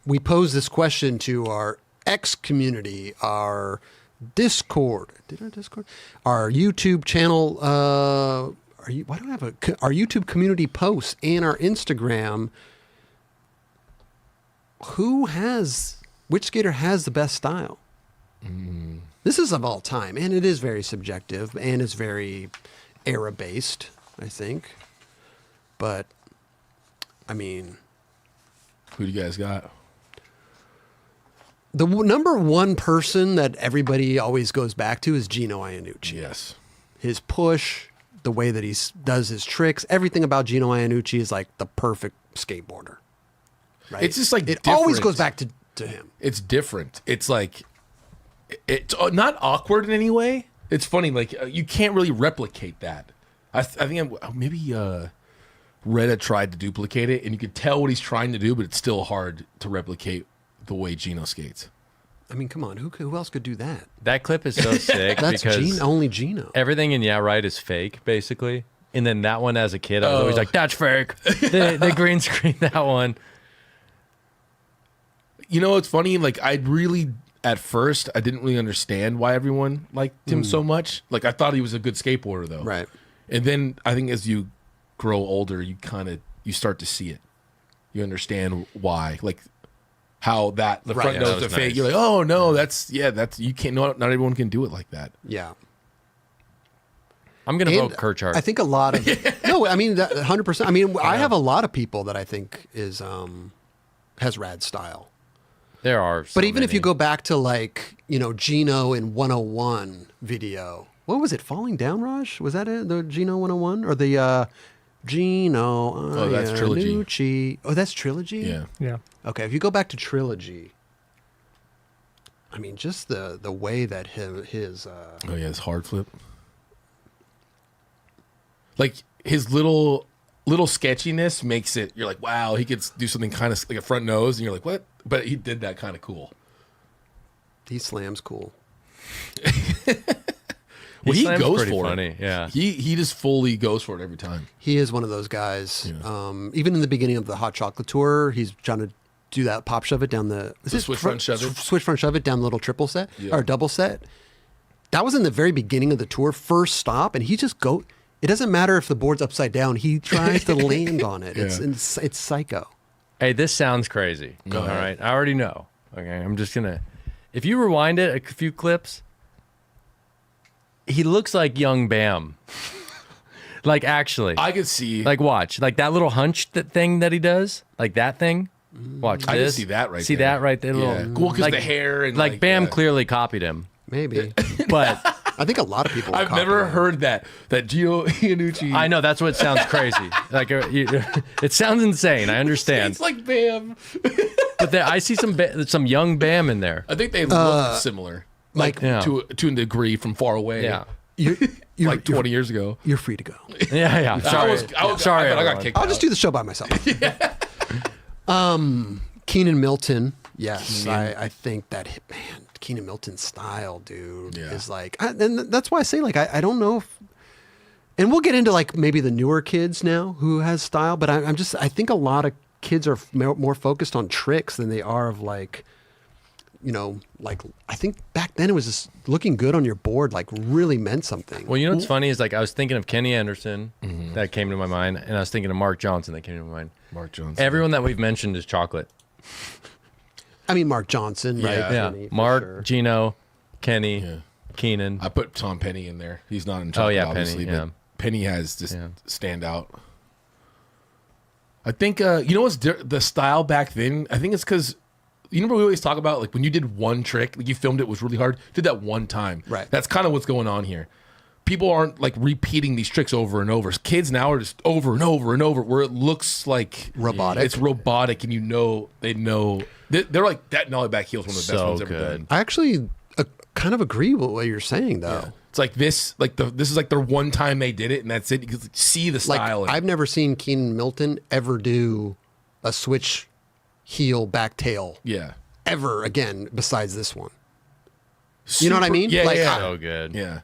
we pose this question to our X community, our Discord. Our YouTube channel. Why don't I have our YouTube community posts and our Instagram? Which skater has the best style? This is of all time, and it is very subjective, and it's very era-based, I think. But, I mean... Who do you guys got? The number one person that everybody always goes back to is Gino Iannucci. Yes. His push, the way that he does his tricks, everything about Gino Iannucci is like the perfect skateboarder. Right? It's just like it different. always goes back to him. It's different. It's like it's not awkward in any way. It's funny. Like you can't really replicate that. I think maybe Reda tried to duplicate it, and you could tell what he's trying to do, but it's still hard to replicate the way Gino skates. I mean, come on, who else could do that? That clip is so sick That's because only Gino. Everything in Yeah Right is fake, basically. And then that one as a kid, I was always like, that's fake. They green screen that one. You know, it's funny. Like, at first, I didn't really understand why everyone liked him so much. Like, I thought he was a good skateboarder, though. Right. And then I think as you grow older, you start to see it. You understand why. Like, how the front nose to fake. Nice. You're like, oh, no, you can't, not everyone can do it like that. Yeah. I'm going to vote Kirchart. I think a lot of, no, I mean, 100%. I mean, I have a lot of people that I think has rad style. There are. But even if you go back to like, Gino in 101 video, what was it? Falling Down, Raj? Was that it? The Gino 101 or the Gino? Oh, that's Trilogy. Oh, that's Trilogy? Yeah. Yeah. Okay. If you go back to Trilogy, I mean, just the way that his his hard flip. Like his little sketchiness makes it, you're like, wow, he could do something kind of like a front nose, and you're like, what? But he did that kind of cool. He slams cool. Well, he goes for funny. it. Yeah. He just fully goes for it every time. He is one of those guys. Yeah. Even in the beginning of the Hot Chocolate Tour, he's trying to do that pop shove it down the switch front shove it. Switch front shove it down the little triple set or double set. That was in the very beginning of the tour, first stop, and he just go. It doesn't matter if the board's upside down. He tries to land on it. It's psycho. Hey, this sounds crazy. Go ahead. All right. I already know. Okay. I'm just going to, if you rewind it a few clips, he looks like young Bam. Like, actually. I could see. Like, watch. Like, that little hunch thing that he does. Like, that thing. Watch this. I can see that right there. See that right there? Yeah. Little, Cool, because the hair and like Bam clearly copied him. Maybe. But I think a lot of people I've never heard that Gino Iannucci. I know, that's what sounds crazy. Like it sounds insane. I understand. It's like Bam. But I see some young Bam in there. I think they look similar. Like to a degree from far away. Yeah. You're like 20 years ago. You're free to go. Yeah. Sorry. Sorry. I got kicked out. I'll just do the show by myself. Keenan Milton. Yes. I think that, man, Keenan Milton's style, dude, is like, and that's why I say, like, I don't know if, and we'll get into like maybe the newer kids now who has style, but I think a lot of kids are more focused on tricks than they are of like, like I think back then it was just looking good on your board, like really meant something. Well, what's funny is like I was thinking of Kenny Anderson that came to my mind, and I was thinking of Mark Johnson that came to my mind. Mark Johnson. Everyone that we've mentioned is chocolate. I mean, Mark Johnson, right? Yeah. Kenny, Mark, sure. Gino, Kenny, Keenan. I put Tom Penny in there. He's not in chocolate, obviously, Penny. but Penny has just stand out. I think, what's the style back then? I think it's because, we always talk about, like, when you did one trick, like you filmed it was really hard, did that one time. Right. That's kind of what's going on here. People aren't, like, repeating these tricks over and over. Kids now are just over and over and over, where it looks like robotic. It's robotic, and they know. They're like, that nollie back heel is one of the best ones ever done. I actually kind of agree with what you're saying, though. Yeah. It's like this is like their one time they did it, and that's it. You can see the style. Like, I've never seen Keenan Milton ever do a switch heel back tail. Yeah. Ever again besides this one. You know what I mean? Yeah, like, yeah. So good. Yeah.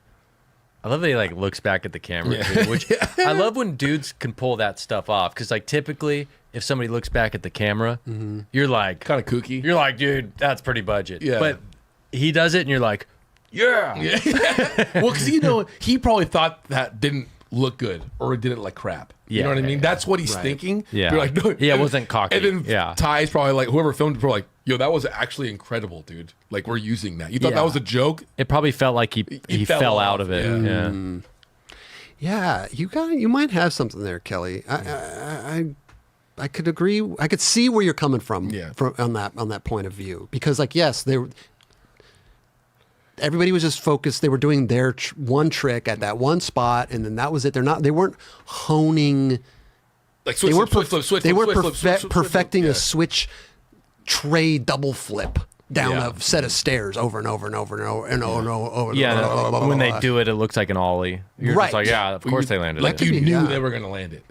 I love that he like looks back at the camera, too, which I love when dudes can pull that stuff off. Because like typically, if somebody looks back at the camera, you're like Kind of kooky. you're like, dude, that's pretty budget. Yeah. But he does it, and you're like, yeah. Well, because he probably thought that didn't look good or it didn't like crap. You know what I mean? That's what he's thinking. Yeah. You're like, no. Yeah, it wasn't cocky. And then Ty's probably like, whoever filmed it, probably like, yo, that was actually incredible, dude. Like, we're using that. You thought that was a joke? It probably felt like he fell out of it. Yeah. Yeah. Yeah, you might have something there, Kelly. I could agree. I could see where you're coming from. Yeah. On that point of view, because like yes, everybody was just focused. They were doing their one trick at that one spot, and then that was it. They weren't honing. Like switch, They were flip, perfecting yeah. a switch tray double flip down a set of stairs over and over and over and over and over and over. Yeah, when they do it, it looks like an ollie. You're just like, yeah, of course they landed like it. you knew Yeah. they were going to land it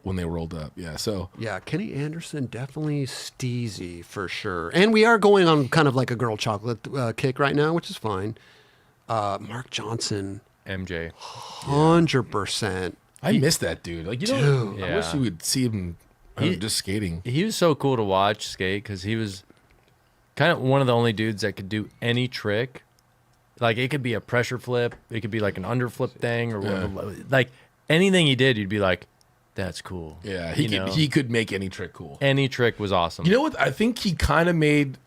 when they rolled up. Yeah, so Yeah, Kenny Anderson definitely steezy for sure. And we are going on kind of like a girl chocolate kick right now, which is fine. Mark Johnson, MJ. 100%. I miss that dude. Like I Yeah. wish you would see him just skating. He was so cool to watch skate because he was kind of one of the only dudes that could do any trick. Like it could be a pressure flip, it could be like an underflip thing, or like anything he did, you'd be like, "That's cool." Yeah, he could make any trick cool. Any trick was awesome. You know what? I think he kind of made,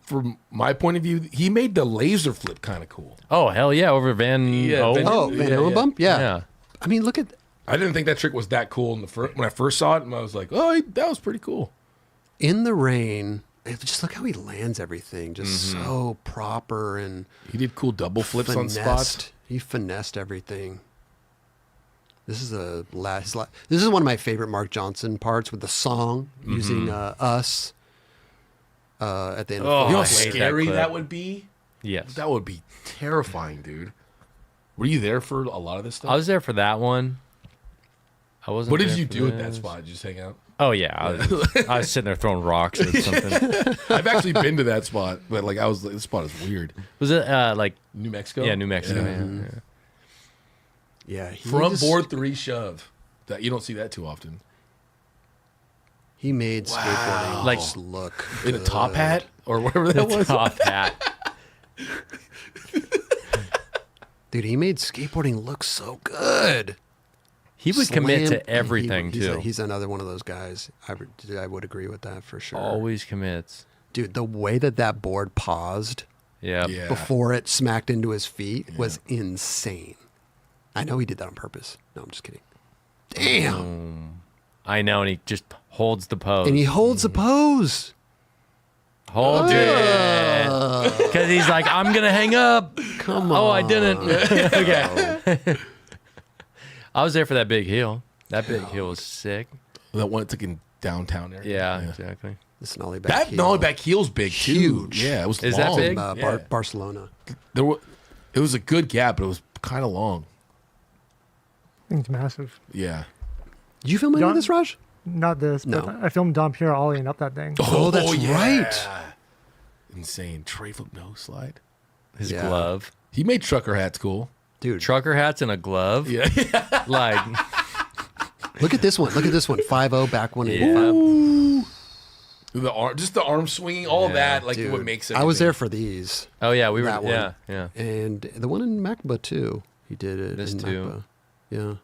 from my point of view, he made the laser flip kind of cool. Oh hell yeah! Over Van. Yeah, Owen? Van Halen bump? Yeah. Yeah. I mean, look at I didn't think that trick was that cool when I first saw it. And I was like, oh, that was pretty cool. In the Rain. Just look how he lands everything. Just so proper and He did cool double flips on spots. He finessed everything. This is this is one of my favorite Mark Johnson parts with the song using Us at the end Oh, of You know I how hate that scary clip. that would be? Yes. That would be terrifying, dude. Were you there for a lot of this stuff? I was there for that one. I wasn't. What did there you for do at that this. spot? Did you just hang out? Oh yeah, I was sitting there throwing rocks or something. I've actually been to that spot, but like I was like, this spot is weird. Was it like New Mexico? New Mexico? Yeah. Yeah, he From just- board 3 shove. That you don't see that too often. He made skateboarding Like- just look In a good. top hat or whatever that was. Top hat. Dude, he made skateboarding look so good. He would commit Slam- to everything he's too. He's another one of those guys. I would agree with that for sure. Always commits. Dude, the way that board paused Yeah. Yeah. before it smacked into his feet was insane. I know he did that on purpose. No, I'm just kidding. Damn. I know, and he just holds the pose. And he holds the pose. holds it because he's like, I'm gonna hang up. Come on. Oh, I didn't. Okay. I was there for that big hill. That big hill was sick. That one took in downtown area. Yeah, exactly. This nollie back That heel. nollie back heel's big too. Huge. Yeah, it was Is long. that big? Yeah. Barcelona. It was a good gap, but it was kind of long. I think it's massive. Yeah. Did you film any of Don't- this, Raj? Not this, No. but I filmed Dom Pierre ollieing up that thing. Oh, that's right. Insane. Tray flip nose slide. His Yeah. glove. He made trucker hats cool. Dude, Trucker hats and a glove. Yeah. Like, look at this one. Look at this one. 5-0 back 185. The arm swinging, all that, like dude, what makes it. I was there for these. Oh yeah, we were. That one. Yeah, yeah. And the one in Macba, too. He did it This in too. Macba. Yeah.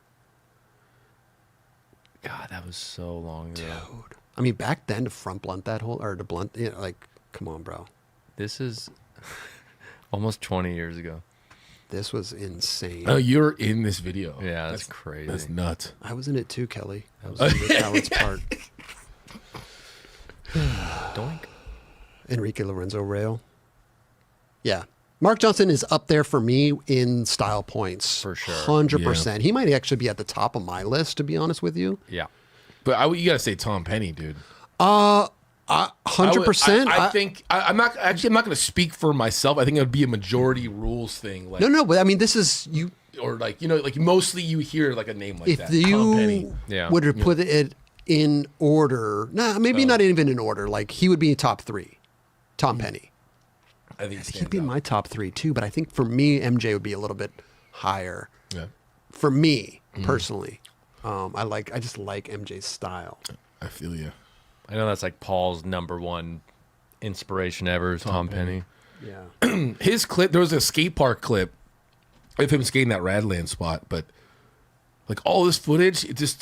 God, that was so long ago. Dude. I mean, back then to front blunt that whole, or to blunt, you know, like, come on, bro. This is almost 20 years ago. This was insane. Oh, you're in this video. Yeah, that's crazy. That's nuts. I was in it too, Kelly. I was in Rick Allen's part. Doink. Enrique Lorenzo rail. Yeah. Mark Johnson is up there for me in style points. For sure. 100%. He might actually be at the top of my list, to be honest with you. Yeah. But you gotta say Tom Penny, dude. 100%. I think I'm not gonna speak for myself. I think it would be a majority rules thing. Like, No, but I mean, this is, you. or like, you know, like mostly you hear like a name like If that. Tom Penny. you Yeah. would have put it in order, maybe not even in order. Like, he would be top 3. Tom Penny. I think he'd stands be in out. my top 3 too. But I think for me, MJ would be a little bit higher. Yeah, For me personally, I just like MJ's style. I feel you. I know that's like Paul's #1 inspiration ever is Tom Penny. Yeah. His clip, there was a skate park clip of him skating that Radland spot, but like all this footage, it just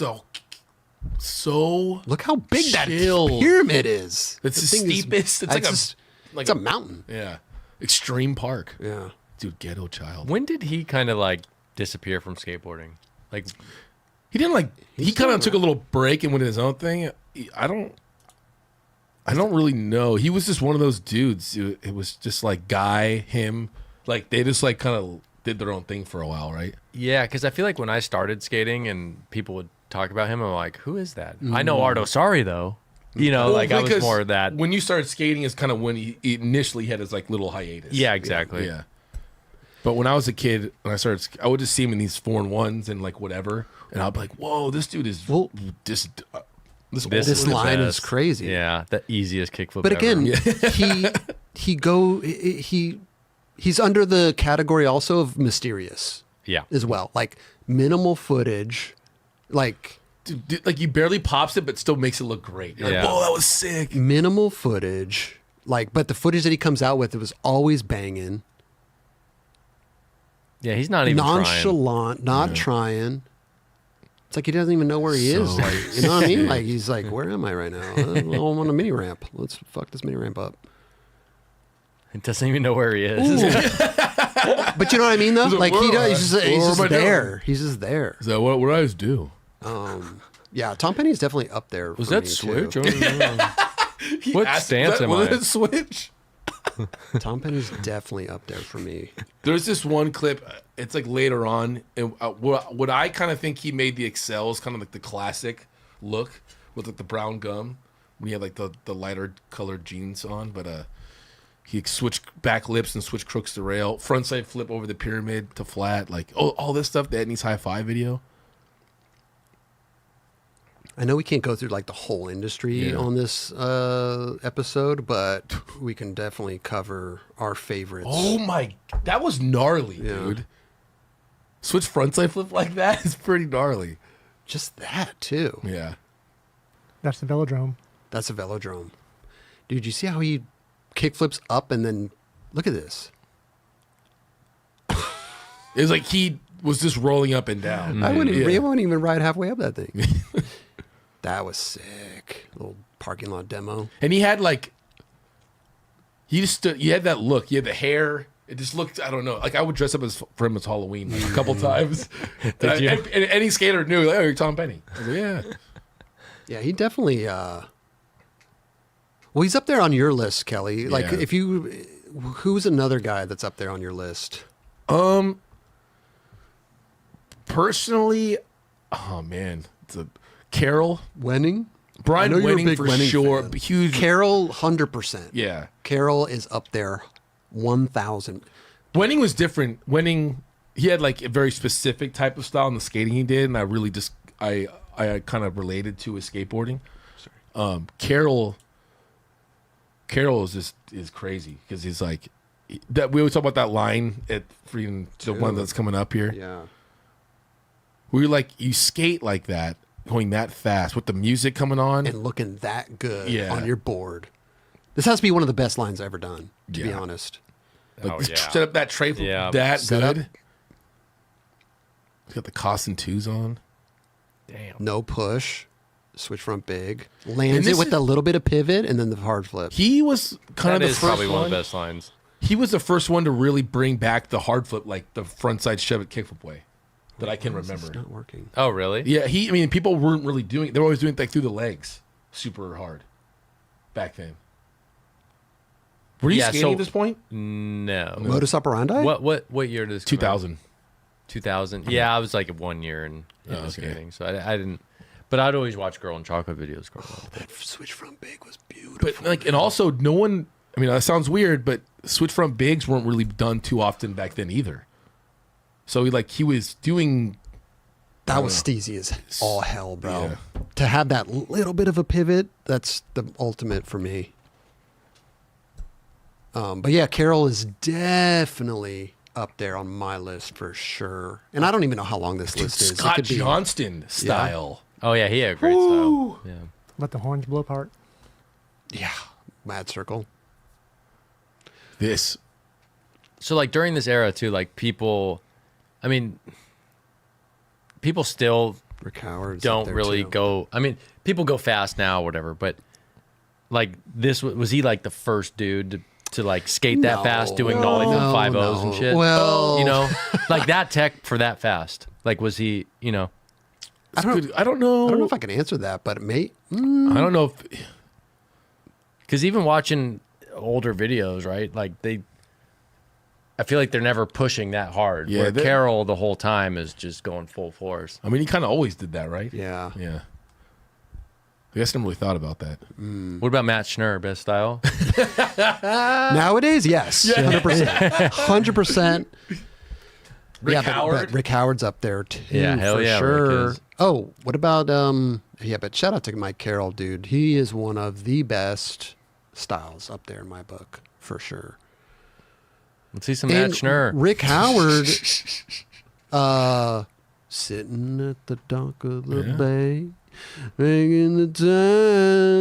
so Look how big chill. that pyramid is. It's The the thing is- steepest. It's like just- like it's a mountain. Yeah, extreme park. Yeah. Dude, ghetto child. When did he kind of like disappear from skateboarding? Like, He didn't like. He kind of took a little break and went his own thing. I don't really know. He was just one of those dudes. It was just like him. Like they just like kind of did their own thing for a while, right? yeah, because I feel like when I started skating and people would talk about him, I'm like, who is that? I know Ardo Sari though. You know, Well, like I was because more of that. When you started skating is kind of when he initially had his like little hiatus. Yeah, exactly. Yeah. But when I was a kid, when I started, I would just see him in these 4-in-1s and like whatever, and I'd be like, "Whoa, this dude is Well, this This This is the line is best. crazy. Yeah, the easiest kickflip. But ever. again, he's under the category also of mysterious yeah, as well. Like minimal footage, like dude, like he barely pops it, but still makes it look great. You're Yeah. like, whoa, that was sick. minimal footage. Like, but the footage that he comes out with, it was always banging, yeah, he's not even nonchalant, not trying. It's like he doesn't even know where he is. So- Like, you know what I mean? Like he's like, where am I right now? I'm on a mini ramp. Let's fuck this mini ramp up. He doesn't even know where he is. But you know what I mean, though? He's like, Like he where does. am I? He's Where just am I there. doing? He's just there. Is that what I do? Yeah, Tom Penny's definitely up there. Was for that me, Switch? too. What Asked- stance was that- am was I? it Switch? Tom Penny's definitely up there for me. There's this one clip. It's like later on, and what I kind of think he made the Excel is kind of like the classic look with like the brown gum when he had like the lighter colored jeans on, but he switched back lips and switched crooks to rail, frontside flip over the pyramid to flat, like all this stuff. That needs high five video. I know we can't go through like the whole industry Yeah. on this episode, but we can definitely cover our favorites. Oh my, that was gnarly, Yeah. dude. Switch frontside flip like that is pretty gnarly. Just that too. Yeah. That's the velodrome. That's a velodrome. Dude, you see how he kickflips up and then look at this. It was like he was just rolling up and down. I wouldn't, Yeah. I wouldn't even ride halfway up that thing. That was sick. Little parking lot demo. And he had like, he just stood, he had that look. He had the hair. It just looked, I don't know. Like I would dress up for him as Halloween like, a couple times. Did you? And any skater knew, like, oh, you're Tom Penny. I was like, yeah. Yeah, he definitely. Well, he's up there on your list, Kelly. Like, Yeah. if you, who's another guy that's up there on your list? Personally, oh man, it's a Carol. Wenning. Brian I know you're a Wenning big for Wenning sure. fan. Huge. Carol, 100%. Yeah. Carol is up there, 1,000. Wenning was different. Wenning, he had like a very specific type of style in the skating he did, and I really just I kind of related to his skateboarding. Carol is crazy because he's like that. We always talk about that line at freaking the one that's coming up here. Yeah. Where you're like you skate like that, going that fast with the music coming on. And looking that good Yeah. on your board. This has to be one of the best lines I've ever done, to be Yeah. honest. Like Oh, just yeah. set up that tray Yeah. that Set up. good. He's got the Costin twos on. Damn. No push. Switch front big. Lands this it with is- a little bit of pivot and then the hard flip. He was kind That of the is first probably one one. of the best lines. He was the first one to really bring back the hard flip, like the front side shove it kickflip way, that I can This is remember. not working. Oh, really? Yeah, I mean, people weren't really doing. They were always doing it like through the legs, super hard, back then. Were you Yeah, skating so- at this point? No. Modus operandi? What year does 2000. 2000. Yeah, I was like 1 year in Oh, okay. skating, so I didn't. But I'd always watch Girl and Chocolate videos growing up. That switch front big was beautiful. But like, and also, no one. I mean, that sounds weird, but switch front bigs weren't really done too often back then either. So he was doing. That was steezy as all hell, bro. Yeah. To have that little bit of a pivot, that's the ultimate for me. But yeah, Carroll is definitely up there on my list for sure. And I don't even know how long this list is. It Scott could be- Johnston style. Oh yeah, he had a great style. Yeah. Let the horns blow apart. Yeah, Mad Circle. This. So like during this era too, like people, I mean, people still Rick Howard's up don't there, really too. go. I mean, people go fast now, or whatever. But like this, was he like the first dude to like skate that No. fast, doing nollie from No, 5.0s and no. shit? Well- you know, like that tech for that fast. Like, was he? You know, I don't know. I don't know if I can answer that, but I don't know if. because even watching older videos, right? Like I feel like they're never pushing that hard. Yeah, Where they- Carroll the whole time is just going full force. I mean, he kind of always did that, right? yeah. Yeah. I guess I never really thought about that. What about Matt Schnurr, best style? Nowadays, yes, 100%, 100%. Rick Howard. But Rick Howard's up there too. Yeah, hell for yeah, Rick sure. is. Oh, what about yeah? But shout out to Mike Carroll, dude. He is one of the best styles up there in my book for sure. Let's see some Matt And Schnurr. Rick Howard, sitting at the dock of the Yeah. bay, making the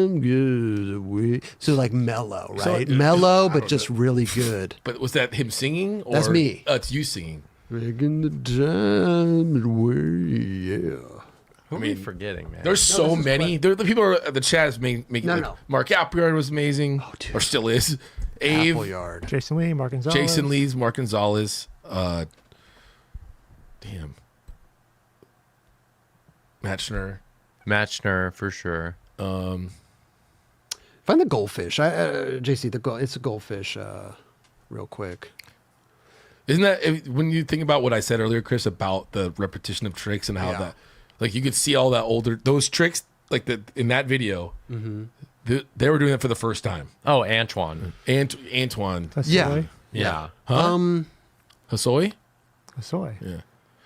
time good away. So like mellow, So, right? Mellow, I but don't just know. really good. But was that him singing? Or, That's me. It's you singing. Making the time away, yeah. Who are mean, we forgetting, man? There's so this is many. There, the people are the chat is making. No, like, no. Mark Appleyard was amazing, dude. or still is. Ave, Appleyard. Jason Lee, Mark Gonzalez. Jason Lees, Mark Gonzalez. Damn. Matt Schnurr. Matt Schnurr for sure. Find the goldfish. JC, it's a goldfish. Real quick. Isn't that when you think about what I said earlier, Chris, about the repetition of tricks and how Yeah. that, like you could see all that older those tricks, like in that video, they were doing it for the first time. Oh, Antoine. Antoine That's Yeah. Soy. Yeah. Hosoi. Soy. Yeah,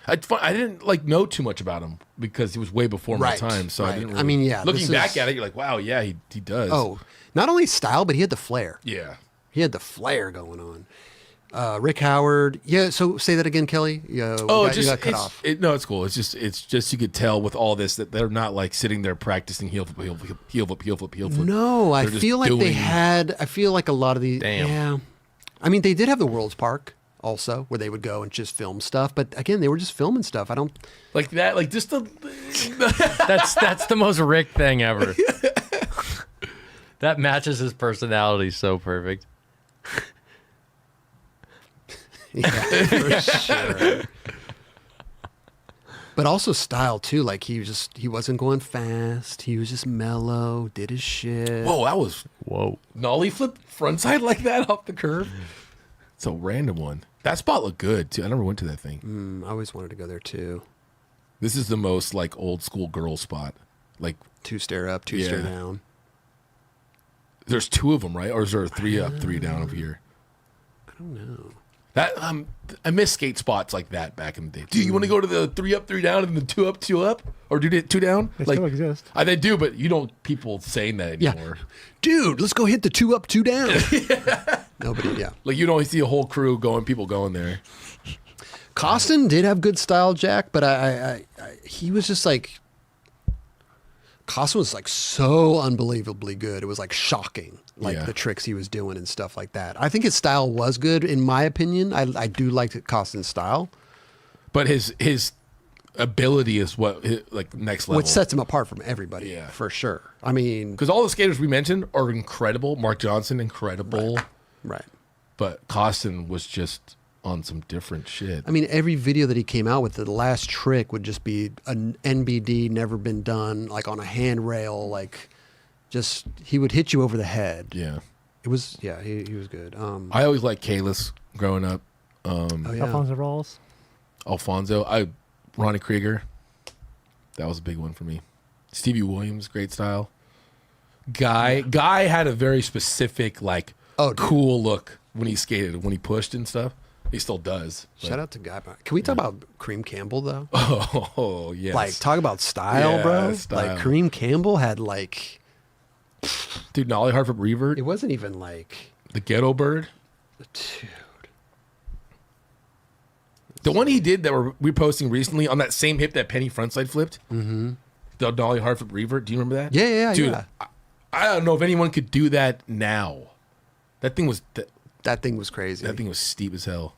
I didn't like know too much about him because he was way before my Right, time. So I right. didn't. I Really, mean, yeah, Looking this back is- at it, you're like, wow, yeah, he does. Oh, not only style, but he had the flair. yeah. He had the flair going on. Rick Howard. Yeah. So say that again, Kelly. Yeah. Oh, you got cut off. No, it's cool. It's just you could tell with all this that they're not like sitting there practicing heel flip, heel flip. No, I They're just feel like they doing- had. I feel like a lot of the. Damn. Yeah. I mean, they did have the World's Park also, where they would go and just film stuff. But again, they were just filming stuff. I don't. like that, like just the That's the most Rick thing ever. That matches his personality so perfect. Yeah, for sure. But also style too. Like he wasn't going fast. He was just mellow. Did his shit. whoa, that was Whoa. nollie flip frontside like that off the curve. It's a random one. That spot looked good too. I never went to that thing. I always wanted to go there too. This is the most like old school girl spot. Like 2 stair up, 2 stair Yeah. down. there's 2 of them, right? Or is there 3 up, 3 down over here? I don't know. That I miss skate spots like that back in the day. Do you want to go to the 3 up, 3 down, and the 2 up, 2 up, or do it 2 down? They like still exist. they do, but you don't people saying that Yeah. anymore. Dude, let's go hit the 2 up, 2 down. Nobody, yeah. Like you don't see a whole crew people going there. Costin did have good style, Jack, but I he was just like, Costin was like so unbelievably good. It was like shocking, like Yeah. the tricks he was doing and stuff like that. I think his style was good, in my opinion. I do like Costin's style. But his ability is what like next level. What sets him apart from everybody, Yeah. for sure. I mean, Because all the skaters we mentioned are incredible. Mark Johnson, incredible. right. But Costin was just on some different shit. I mean, every video that he came out with, the last trick would just be an NBD, never been done, like on a handrail, like just, he would hit you over the head. Yeah. It was, yeah, he was good. I always liked Kalis growing up. Oh, yeah. Alfonso Rawls. Alfonso. Ronnie Krieger. That was a big one for me. Stevie Williams, great style. Guy had a very specific, like, Oh, dude. cool look when he skated, when he pushed and stuff. He still does. but- Shout out to Guy. Can we talk about Cream Campbell, though? Oh, yes. Like, talk about style, Yeah, bro. style. Like, Cream Campbell had, like, Dude, Nollie Hartford Revert, it wasn't even like, the Ghetto Bird. Dude. The one he did that we're posting recently on that same hip that Penny frontside flipped. Mm-hmm. The dolly hard flip revert. Do you remember that? Yeah, dude. yeah. I don't know if anyone could do that now. That thing was That thing was crazy. that thing was steep as hell.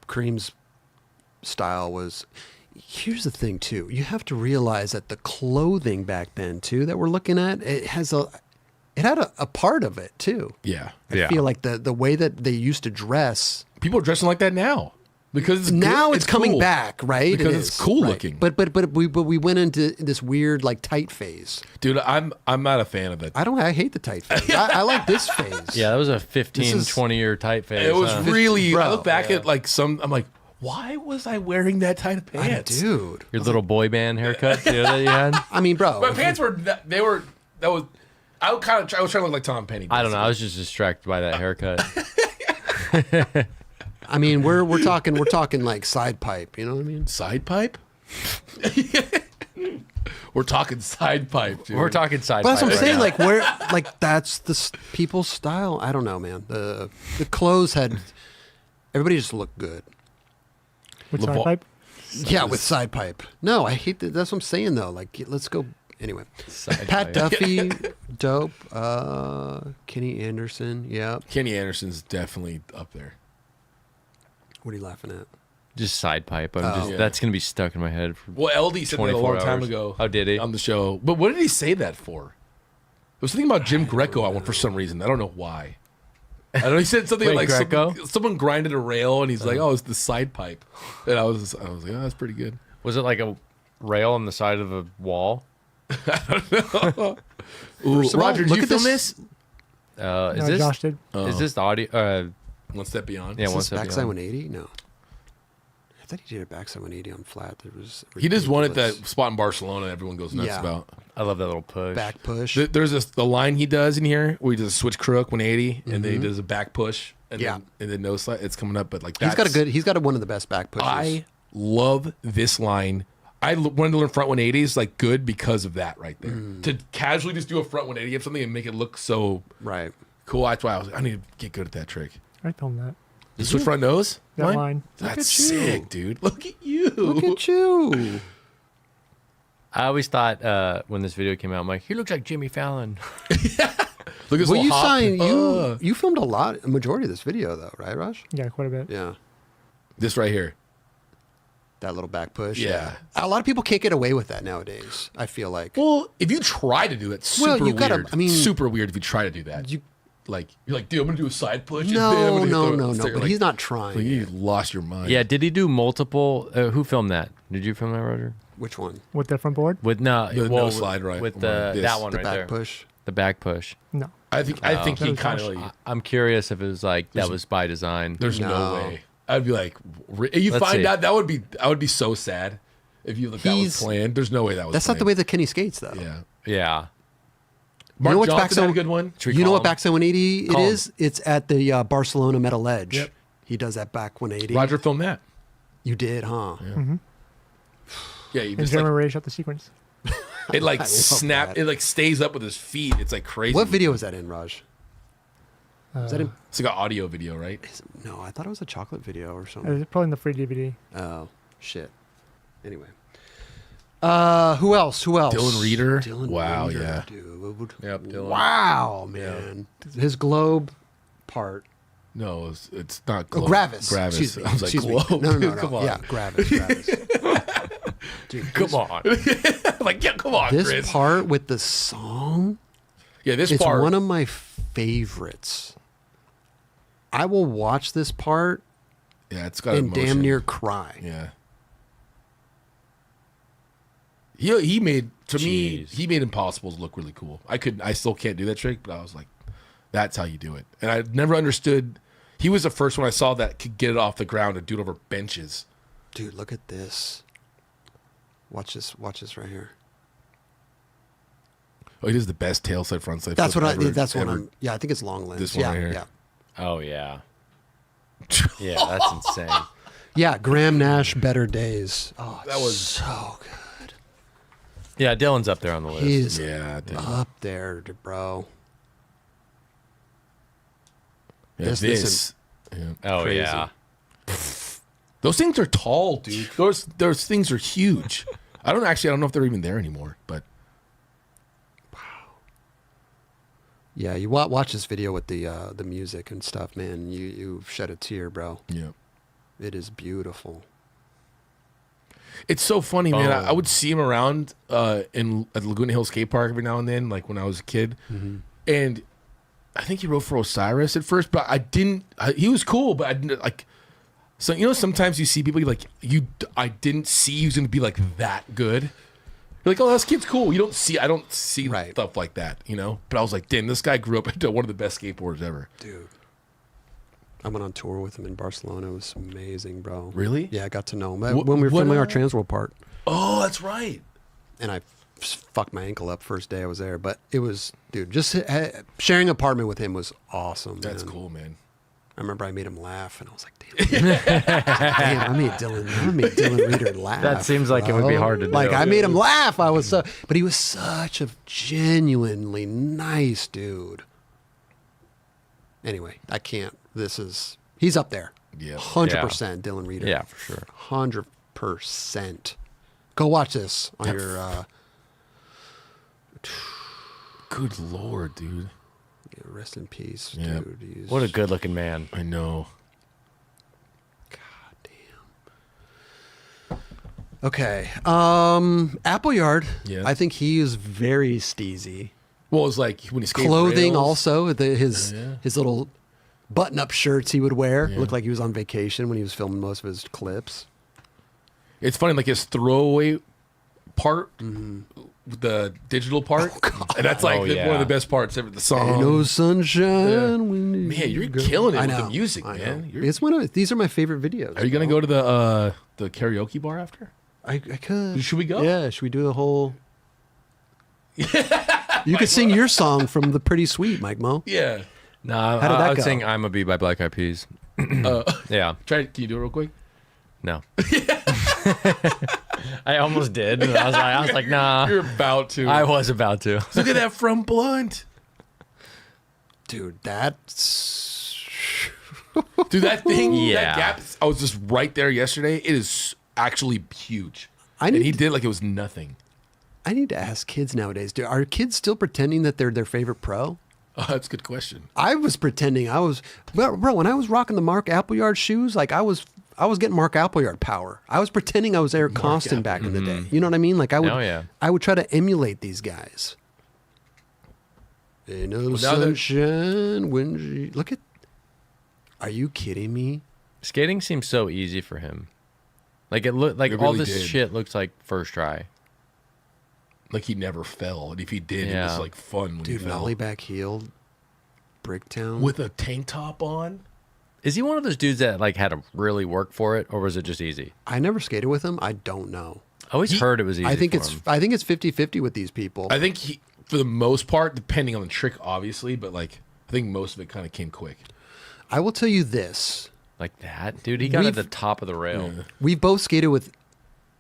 Cream's style was. Here's the thing, too. You have to realize that the clothing back then, too, that we're looking at, it had a part of it, too. Yeah. I feel like the way that they used to dress. People are dressing like that now because it's Now good. it's coming cool. back, right? Because It it's is, cool right. looking. But we went into this weird like tight phase. Dude, I'm not a fan of it. I hate the tight phase. I like this phase. Yeah, that was a 15, This is- 20-year tight phase. It was huh? really. Bro, I look back at like I'm like, why was I wearing that tight of pants? Dude. Your little boy band haircut too, that you had. I mean, bro. My pants were. That was. I was trying to look like Tom Penny. I don't know. I was just distracted by that haircut. I mean, we're talking like side pipe. You know what I mean? Side pipe. We're talking side pipe, dude. We're talking side. But that's what I'm pipe saying. right Like where, like that's people's style. I don't know, man. The clothes had everybody just looked good. With Levo- side pipe? Yeah, with side pipe. No, I hate that. That's what I'm saying though. Like, let's go anyway. Side Pat pipe. Duffy, dope. Kenny Anderson, yeah. Kenny Anderson's definitely up there. What are you laughing at? Just side pipe. Yeah. That's gonna be stuck in my head for Well, LD said that a 24 long time hours. ago. Oh, did he? On the show. But what did he say that for? There was something about Jim Greco I want for some reason. I don't know why. I don't know. He said something Wait, like Greco? someone grinded a rail and he's like, "Oh, it's the side pipe," and I was like, "Oh, that's pretty good." Was it like a rail on the side of a wall? Ooh, First of all, Roger, did look you at film this- this? Is No, this Josh did. is this the audio? One Step Beyond. Yeah, Is one this step backside beyond. 180? No. I thought he did a backside 180 on flat. That was He does one at that ridiculous. spot in Barcelona. Everyone goes nuts Yeah. about. I love that little push. Back push. There's the line he does in here where he does a switch crook 180, and then he does a back push, and Yeah. then no slide. It's coming up, but like He's got one of the best back pushes. I love this line. I wanted to learn front 180s like good because of that right there. To casually just do a front 180 of something and make it look so right. cool. That's why I was like, I need to get good at that trick. I filmed that. The switch front nose That line. That's at you. sick, dude. Look at you. Look at you. I always thought when this video came out, I'm like, he looks like Jimmy Fallon. Look at this Well, little you hop. you filmed a majority of this video though, right, Raj? Yeah, quite a bit. Yeah. This right here. That little back push. Yeah. A lot of people can't get away with that nowadays. I feel like. Well, if you try to do it, super Well, you weird. gotta- I mean- super weird if you try to do that. You- You're like, dude, I'm gonna do a side push. and then I'm no, gonna no, throw it no, upstairs. no. But Like, he's not trying. like, you lost your mind. Yeah, did he do multiple? Who filmed that? Did you film that, Roger? Which one? With the front board? With no, The no slide, right? With Or this. that one The right back there, push. the back push. No. I think Oh. he That was kind of Josh. like. I'm curious if it was like that was by design. There's no No. way. I'd be like, you Let's find see. out I would be so sad if you that was He's- planned. There's no way that was. That's not the way that Kenny skates though. Yeah. Yeah. Mark know what's Johnson backside- had a good one. Should we You know call what him? backside 180 it Call him. is? It's at the Barcelona Metal Edge. Yep. He does that back 180. Roger filmed that. You did, huh? Yeah, you And just Jeremy like, Ray shot the sequence. it like I love snap. that. It like stays up with his feet. It's like crazy. What video was that in, Raj? Was that in? It's like an audio video, right? No, I thought it was a chocolate video or It something. was probably in the free DVD. Oh, shit. Anyway. Who else? Dylan Reeder? Dylan Wow, Reeder, yeah. dude. Yep, Dylan. Wow, man. His globe part. No, it's not. Oh, Globe. Gravis. Gravis. Excuse me. I was like, Excuse me. Globe. No, no, no. Come no. on. Yeah, Gravis. Dude, Come on. Like, yeah, come on, This Chris. part with the song, Yeah, this it's part. one of my favorites. I will watch this part Yeah, it's got and emotion. damn near cry. Yeah. He made me Jeez. he made Impossibles look really cool. I still can't do that trick, but I was like, that's how you do it. And I never understood. He was the first one I saw that could get it off the ground and do it over benches. Dude, look at this. Watch this right here. Oh, he does the best tail side front side. That's flip what ever, that's what ever. I'm. Yeah, I think it's long lens. This one yeah, right here. yeah. Oh yeah. Yeah, that's insane. Yeah, Graham Nash, Better Days. Oh, That was- so good. Yeah, Dylan's up there on the list. He's Yeah, damn. up there, bro. Yeah, this- this this Yeah. Oh Crazy. yeah. Those things are tall, dude. Those things are huge. I don't know if they're even there anymore, but Yeah, you watch this video with the music and stuff, man. You shed a tear, bro. yeah. It is beautiful. It's so funny, man. I Oh. would see him around at Laguna Hill Skate Park every now and then, like when I was a kid. And I think he rode for Osiris at first, but he was cool, but I didn't like. So sometimes you see people I didn't see he was going to be like that good. You're like, oh, this kid's cool. I don't see Right. stuff like that, But I was like, damn, this guy grew up into one of the best skateboarders ever. Dude. I went on tour with him in Barcelona. It was amazing, bro. Really? Yeah, I got to know him. What- when we were what, filming our uh, Transworld part. Oh, that's right. And I fucked my ankle up first day I was there. But it was, dude, just sharing an apartment with him was awesome. That's man. cool, man. I remember I made him laugh, and I was like, damn. Damn, I made Dylan Reeder laugh. That seems like it would be bro. hard to do. Like, I made him laugh. But he was such a genuinely nice dude. Anyway, I can't. He's up there. Yeah. 100% Dylan Reeder. Yeah, for sure. 100%. Go watch this on your Good Lord, dude. rest in peace, Yeah. dude. He's, What a good looking man. I know. God damn. Okay. Appleyard. Yeah. I think he is very steezy. Well, it's like when he skates Clothing rails. also. His Yeah. little button-up shirts he would wear Yeah. looked like he was on vacation when he was filming most of his clips. It's funny, like his throwaway part, the digital part, and that's like Oh, one yeah. of the best parts ever. The song, Ain't no sunshine. Yeah. when you Man, you're go. killing it I with the know, music, I man. know. You're- These are my favorite videos. Are you gonna go to the karaoke bar after? I could. Should we go? Yeah, should we do the whole? You could sing your song from the Pretty Sweet, Mike Mo. Yeah. No, How did that I would go? sing "I'm a Bee" by Black Eyed Peas. Yeah, Can you do it real quick? no. I almost did. And I was like, nah. You're about to. I was about to. Look at that from Blunt. Dude, that's Dude, that thing, Yeah. that gap, I was just right there yesterday. It is actually huge. I And need he to- did like it was nothing. I need to ask kids nowadays. Are kids still pretending that they're their favorite pro? Oh, that's a good question. I was pretending I was, bro. When I was rocking the Mark Appleyard shoes, like I was getting Mark Appleyard power. I was pretending I was Eric Constant back in the day. You know what I mean? Like I would, Oh, yeah. I would try to emulate these guys. Ain't no now that- sunshine when you look at. Are you kidding me? Skating seems so easy for him. Like it looked like It all really this did. shit looks like first try. Like he never fell, and if he did, it Yeah. was like fun when Dude, he fell. nollie back heel, Bricktown. With a tank top on. Is he one of those dudes that like had to really work for it, or was it just easy? I never skated with him. I don't know. I always heard it was easy. I think for it's him. 50-50 with these people. I think he, for the most part, depending on the trick, obviously, but like I think most of it kind of came quick. I will tell you this. like that, dude. He got at the top of the rail. We've both skated with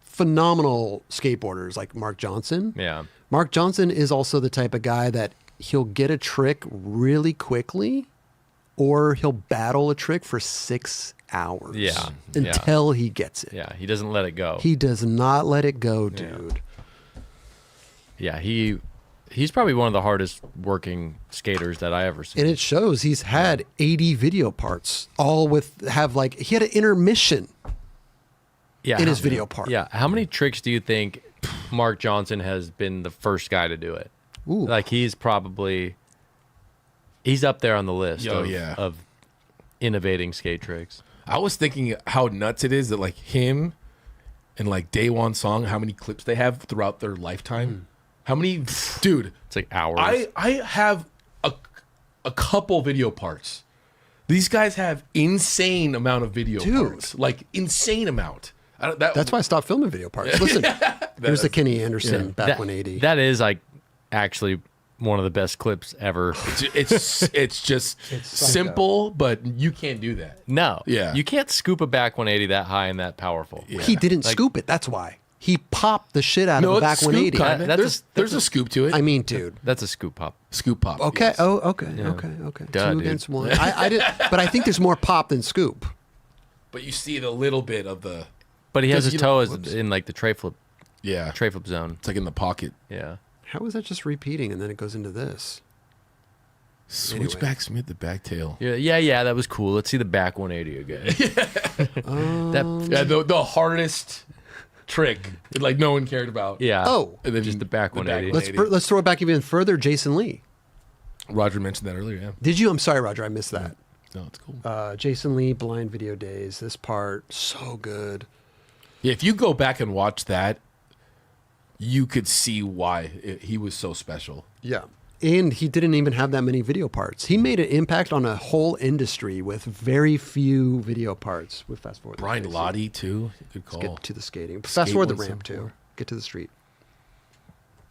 phenomenal skateboarders like Mark Johnson. Yeah. Mark Johnson is also the type of guy that he'll get a trick really quickly or he'll battle a trick for 6 hours. Yeah. Until he gets it. Yeah, he doesn't let it go. He does not let it go, dude. Yeah, he's probably one of the hardest working skaters that I ever seen. And it shows. He's had 80 video parts, all with he had an intermission yeah, in how- his video part. Yeah, how many tricks do you think Mark Johnson has been the first guy to do it? Ooh. Like he's up there on the list Oh, of, yeah. of innovating skate tricks. I was thinking how nuts it is that like him and like Day One Song, how many clips they have throughout their lifetime. How many, dude? It's like hours. I have a couple video parts. These guys have insane amount of video Dude. parts, like insane amount. That's why I stopped filming video parts. Listen, here's the Kenny Anderson back that, 180. that is like actually one of the best clips ever. it's just simple, but you can't do that. No. Yeah. You can't scoop a back 180 that high and that powerful. Yeah. He didn't Like- scoop it. That's why. He popped the shit out of a it's back scoop 180. kinda. That's There's a scoop to it. I mean, dude. That's a scoop pop. Scoop pop. Okay. yes. Oh, okay. Yeah. Okay. Duh, Two dude. against one. I did, but I think there's more pop than scoop. But you see the little bit of the But he has Because his you don't- toe whoops. in like the tray flip zone. It's like in the pocket. Yeah. How is that just repeating and then it goes into this? Switchback Smith, the back tail. Yeah. That was cool. Let's see the back 180 again. Yeah, the hardest trick that like no one cared about. Yeah. Oh. and then just the back 180. Let's throw it back even further. Jason Lee. Roger mentioned that earlier. Yeah. Did you? I'm sorry, Roger. I missed that. No, it's cool. Jason Lee, Blind Video Days. This part, so good. Yeah, if you go back and watch that, you could see why he was so special. Yeah. And he didn't even have that many video parts. He made an impact on a whole industry with very few video parts with Fast Forward. Brian the Race. Lottie too. Good call. Let's get to the skating. Fast Forward the was ramp, too. 74. Get to the street.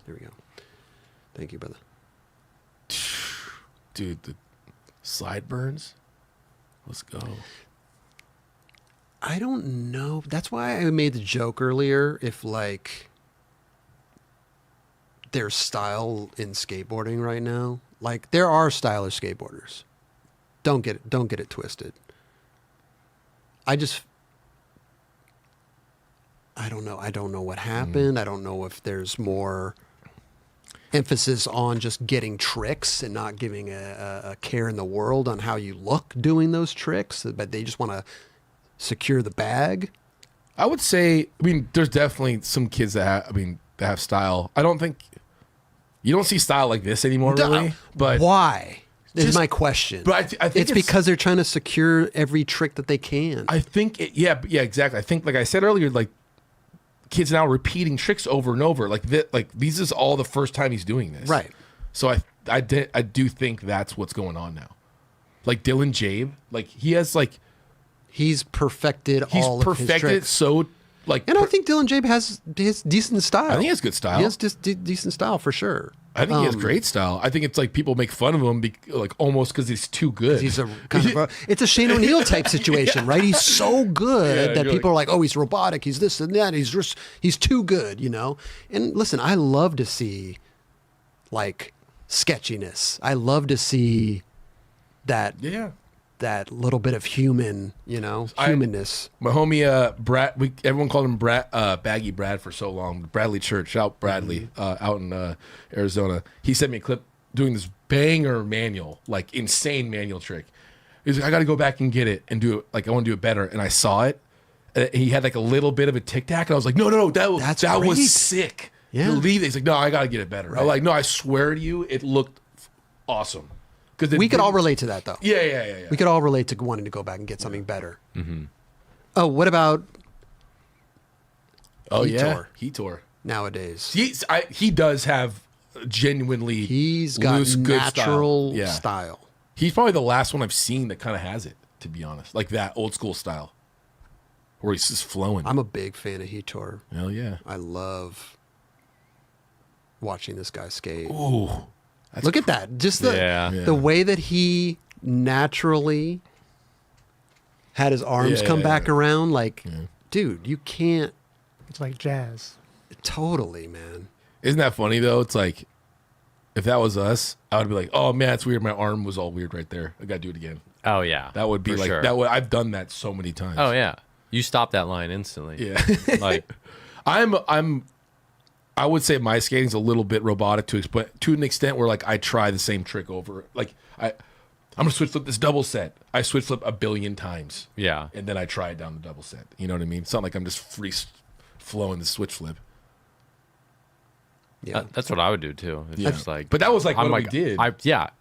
There we go. Thank you, brother. Dude, the sideburns. Let's go. I don't know. That's why I made the joke earlier. If like there's style in skateboarding right now, like there are stylish skateboarders. Don't get it twisted. I don't know. I don't know what happened. I don't know if there's more emphasis on just getting tricks and not giving a care in the world on how you look doing those tricks, but they just want to secure the bag. I would say, I mean, there's definitely some kids that have style. I don't think you don't see style like this anymore, really. But why is just- my question. but I think it's because they're trying to secure every trick that they can. I think, yeah, exactly. I think, like I said earlier, like kids now repeating tricks over and over. Like these is all the first time he's doing this, Right. So I do think that's what's going on now. Like Dylan Jabe, like he has like He's perfected he's all of his perfected tricks. so like. And I think Dylan Jabe has decent style. I think he has good style. He has just decent style for sure. I think he has great style. I think it's like people make fun of him, like almost because he's too good. He's a kind of it's a Shane O'Neill type situation, right? He's so good that you're people are like, oh, he's robotic, he's this and that, he's too good, you know. And listen, I love to see like sketchiness. I love to see that that little bit of human, you know, humanness. My homie Brad, everyone called him Baggy Brad for so long. Bradley Church, shout Bradley, out in Arizona. He sent me a clip doing this banger manual, like insane manual trick. He's like, I got to go back and get it and do it. Like I want to do it better. And I saw it. And he had like a little bit of a tic tac, and I was like, no, that great. was sick. Yeah. He'll leave it. He's like, no, I got to get it better. I'm like, no, I swear to you, it looked awesome. Because We could all relate to that though. Yeah. We could all relate to wanting to go back and get something better. Mm-hmm. Oh, what about Heator. nowadays? He does have genuinely He's got loose, good natural style. Yeah. style. He's probably the last one I've seen that kind of has it, to be honest. Like that old school style. Where he's just flowing. I'm a big fan of Heator. Hell yeah. I love watching this guy skate. Ooh. Look at that. Just the Yeah. the way that he naturally had his arms come back around. Like, dude, you can't. It's like jazz. Totally, man. Isn't that funny though? It's like if that was us, I would be like, oh man, it's weird. My arm was all weird right there. I gotta do it again. Oh yeah. That would be For like sure. that would I've done that so many times. Oh yeah. You stop that line instantly. Yeah. Like I would say my skating's a little bit robotic to an extent where like I try the same trick over. Like I'm gonna switch flip this double set. I switch flip a billion times. yeah. And then I try it down the double set. You know what I mean? It's not like I'm just free flowing the switch flip. Yeah. That's what I would do too. It's Yeah. just like But that was like I'm what we did.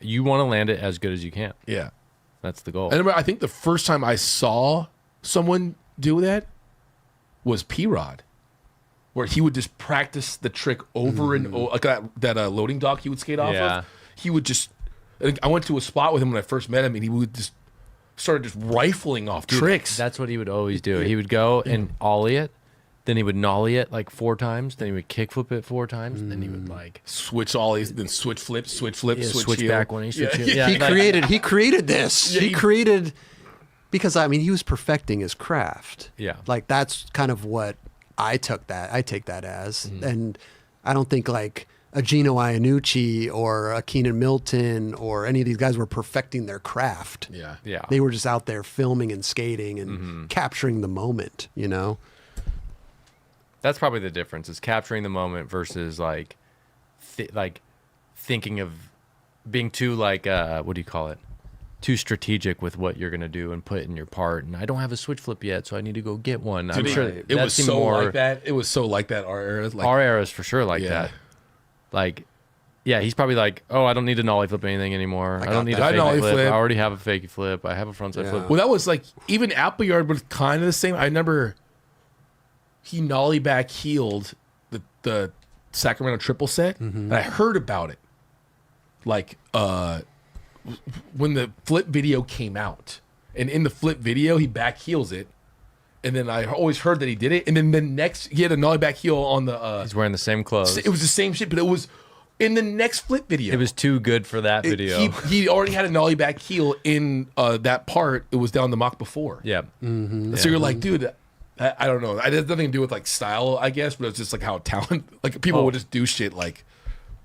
you want to land it as good as you can. Yeah. That's the goal. I remember I think the first time I saw someone do that was P-Rod. Where he would just practice the trick over and over, like that loading dock he would skate off Yeah. of. He would just. I went to a spot with him when I first met him, and he would just started just rifling off tricks. That's what he would always do. He would go and ollie it, then he would nollie it like 4 times, then he would kickflip it 4 times, and then he would like switch ollies, then switch flip, switch switch heel. back when he switch heel. Yeah. Yeah. He created this. Yeah, he he- created because I mean he was perfecting his craft. Yeah. Like that's kind of what I take that as, and I don't think like a Gino Iannucci or a Keenan Milton or any of these guys were perfecting their craft. Yeah. Yeah. They were just out there filming and skating and capturing the moment, you know? That's probably the difference, is capturing the moment versus like thinking of being too like what do you call it? Too strategic with what you're gonna do and put in your part. And I don't have a switch flip yet, so I need to go get one. I'm sure it that was seemed so more, like that. It was so like that our era. Like, our era is for sure like Yeah. that. Like, yeah, he's probably like, oh, I don't need to nollie flip anything anymore. I got don't need that. a I nollie fakie flip. flip. I already have a fakie flip. I have a frontside Yeah. flip. well, that was like even Appleyard was kind of the same. I remember he nollie back heeled the Sacramento triple set, and I heard about it. Like when the flip video came out, and in the flip video he back heels it, and then I always heard that he did it, and then the next he had a nollie back heel on the. He's wearing the same clothes. It was the same shit, but it was in the next flip video. It was too good for that video. He already had a nollie back heel in that part. It was down the mock before. Yeah. So you're like, dude, I don't know. It has nothing to do with like style, I guess, but it's just like how talent. Like people would just do shit like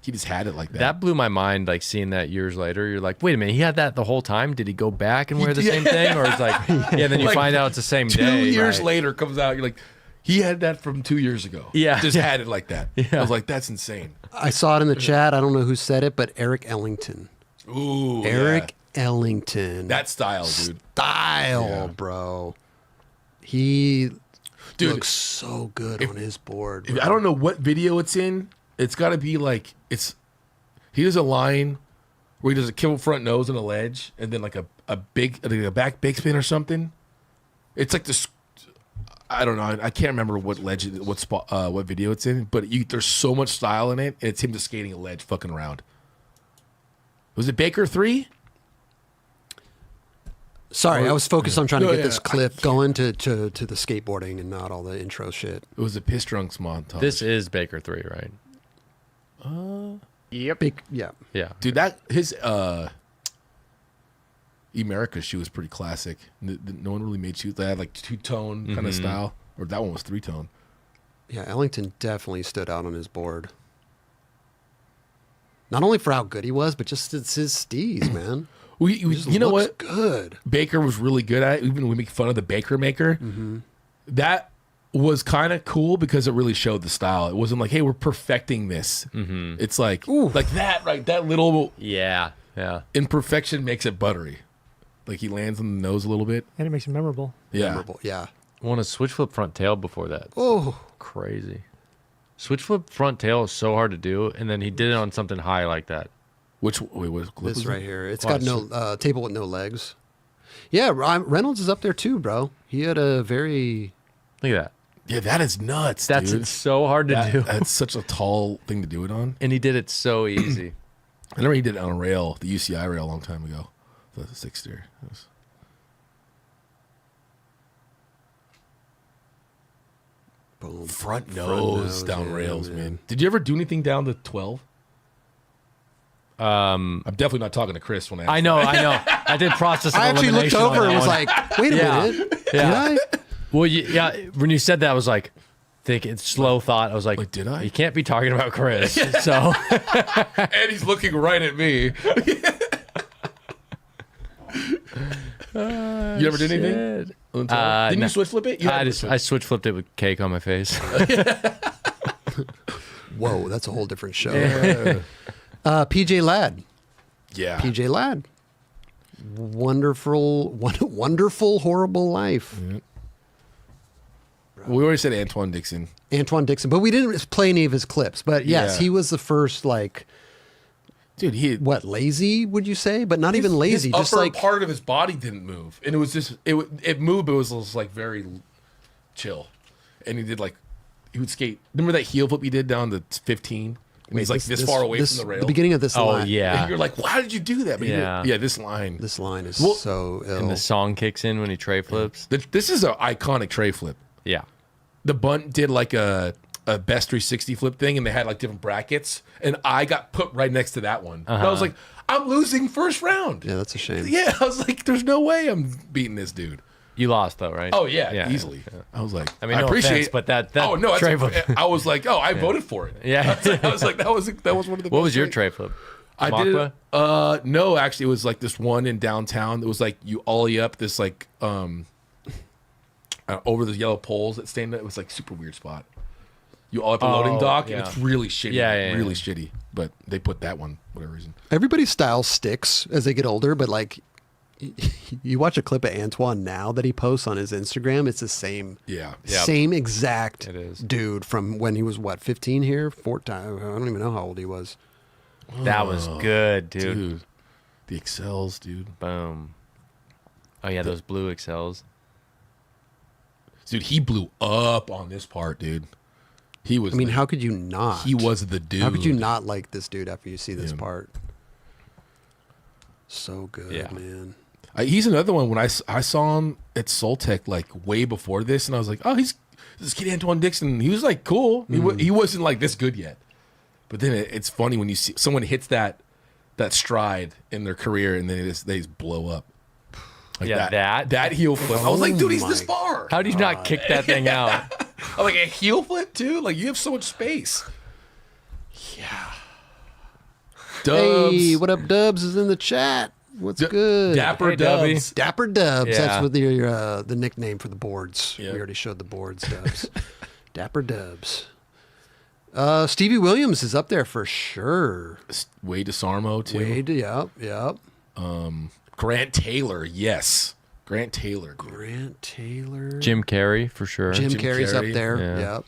he just had it like that. That blew my mind, like seeing that years later. You're like, wait a minute, he had that the whole time? Did he go back and wear the same thing? Or it's like, yeah, then you Like, find out it's the same 2 day. years right? later comes out. You're like, he had that from 2 years ago. Yeah. just had it like that. Yeah. I was like, that's insane. I saw it in the chat. I don't know who said it, but Eric Ellington. Ooh, Eric Ellington. that style, dude. style, Yeah. bro. He Dude, looks so good on his board. I bro. don't know what video it's in. It's got to be like he does a line where he does a kill front nose on a ledge, and then like a back big spin or something. It's like this. I don't know. I can't remember what ledge, what video it's in, but there's so much style in it, and it's him just skating a ledge, fucking around. Was it Baker 3? Sorry, I was focused on trying to No, get yeah. this clip going to the skateboarding and not all the intro shit. It was a Piss Drunks montage. This is Baker 3, right? Big, yeah. Yeah. Dude, that his Emerica shoe was pretty classic. No one really made shoes that had like two-tone kind of style, or that one was three-tone. Yeah, Ellington definitely stood out on his board. Not only for how good he was, but just it's his steez, man. He just You know looks what? Good. Baker was really good at it. Even when we make fun of the Baker Maker, that was kind of cool because it really showed the style. It wasn't like, hey, we're perfecting this. It's like, like that, right? That little Yeah. Yeah. imperfection makes it buttery. Like he lands on the nose a little bit. And it makes it memorable. Yeah. Memorable. Yeah. Won a switch flip front tail before that. Oh, Crazy. Switch flip front tail is so hard to do, and then he did it on something high like that. What clip this was right it? here. It's Watch. got no table with no legs. Yeah, Reynolds is up there too, bro. He had a very Look at that. Yeah, that is nuts, That's dude. so hard to do. That's such a tall thing to do it on. And he did it so easy. I remember he did it on a rail, the UCI rail, a long time ago. The 6-steer. boom. Front nose nose, down yeah, rails, man. man. Did you ever do anything down to 12? I'm definitely not talking to Chris when I I know. I did process of I actually looked elimination on over that and was one. like, wait a Yeah. minute. Yeah. Did I? Well, yeah, when you said that, I was like, thinking, slow thought. I was like, Like, did I? You can't be talking about Chris. So, and he's looking right at me. You ever did anything? shit. Didn't no. you switch flip it? You had to I switch flipped it with cake on my face. Whoa, that's a whole different show. Yeah. PJ Ladd. Yeah. PJ Ladd. Wonderful, wonderful, horrible life. We already said Antoine Dixon. Antoine Dixon, but we didn't play any of his clips. But yes, Yeah. he was the first, like, Dude, what, lazy, would you say? But not even lazy, his just upper like, part of his body didn't move, and it was just it moved, but it was just like very chill. And he did like he would skate. Remember that heel flip he did down to 15, and he's like this far away from the rail. The beginning of this Oh, line. yeah. And you're like, why did you do that? But Yeah. yeah, this line. This line is Well, so ill. And the song kicks in when he tray flips. This is an iconic tray flip. Yeah. The bunt did like a best 360 flip thing, and they had like different brackets, and I got put right next to that one. And I was like, I'm losing first round. Yeah, that's a shame. Yeah, I was like, there's no way I'm beating this dude. You lost though, right? Oh yeah, easily. Yeah. I was like, I mean, I no appreciate, offense, but that oh no, tray flip. I was like, oh, I voted for it. Yeah. I was like, that was one of the. What was your tray tray flip? I did it. No, actually, it was like this one in downtown. It was like you ollie up this like over the yellow poles that stand. It was like super weird spot. You all up a loading dock, and it's really shitty. Really shitty. But they put that one, for whatever reason. Everybody's style sticks as they get older, but like you watch a clip of Antoine now that he posts on his Instagram, it's the same. Yeah. Same exact It is. dude from when he was 15 here? 14. I don't even know how old he was. That was good, dude. Dude, the Excels, dude. Boom. Oh yeah, those blue Excels. Dude, he blew up on this part, dude. He was. I mean, how could you not? He was the dude. How could you not like this dude after you see this part? So good, man. He's another one. When I saw him at Soltech like way before this, and I was like, oh, he's this kid Antoine Dixon. He was like cool. He wasn't like this good yet. But then it's funny when you see someone hits that stride in their career, and then they just blow up. Like that heel flip. I was like, dude, he's this far. How do you not kick that thing out? I'm like, a heel flip too? Like, you have so much space. Yeah. Dubs. Hey, what up, Dubs is in the chat. What's good? Dapper Dubs. Dapper Dubs. Yeah. That's what the nickname for the boards. Yep. We already showed the boards, Dubs. Dapper Dubs. Stevie Williams is up there for sure. Wade DeSarmo too. Wade, yep. Grant Taylor, yes. Grant Taylor. Jim Carrey for sure. Jim Carrey's up Carrey. there. Yeah. Yep.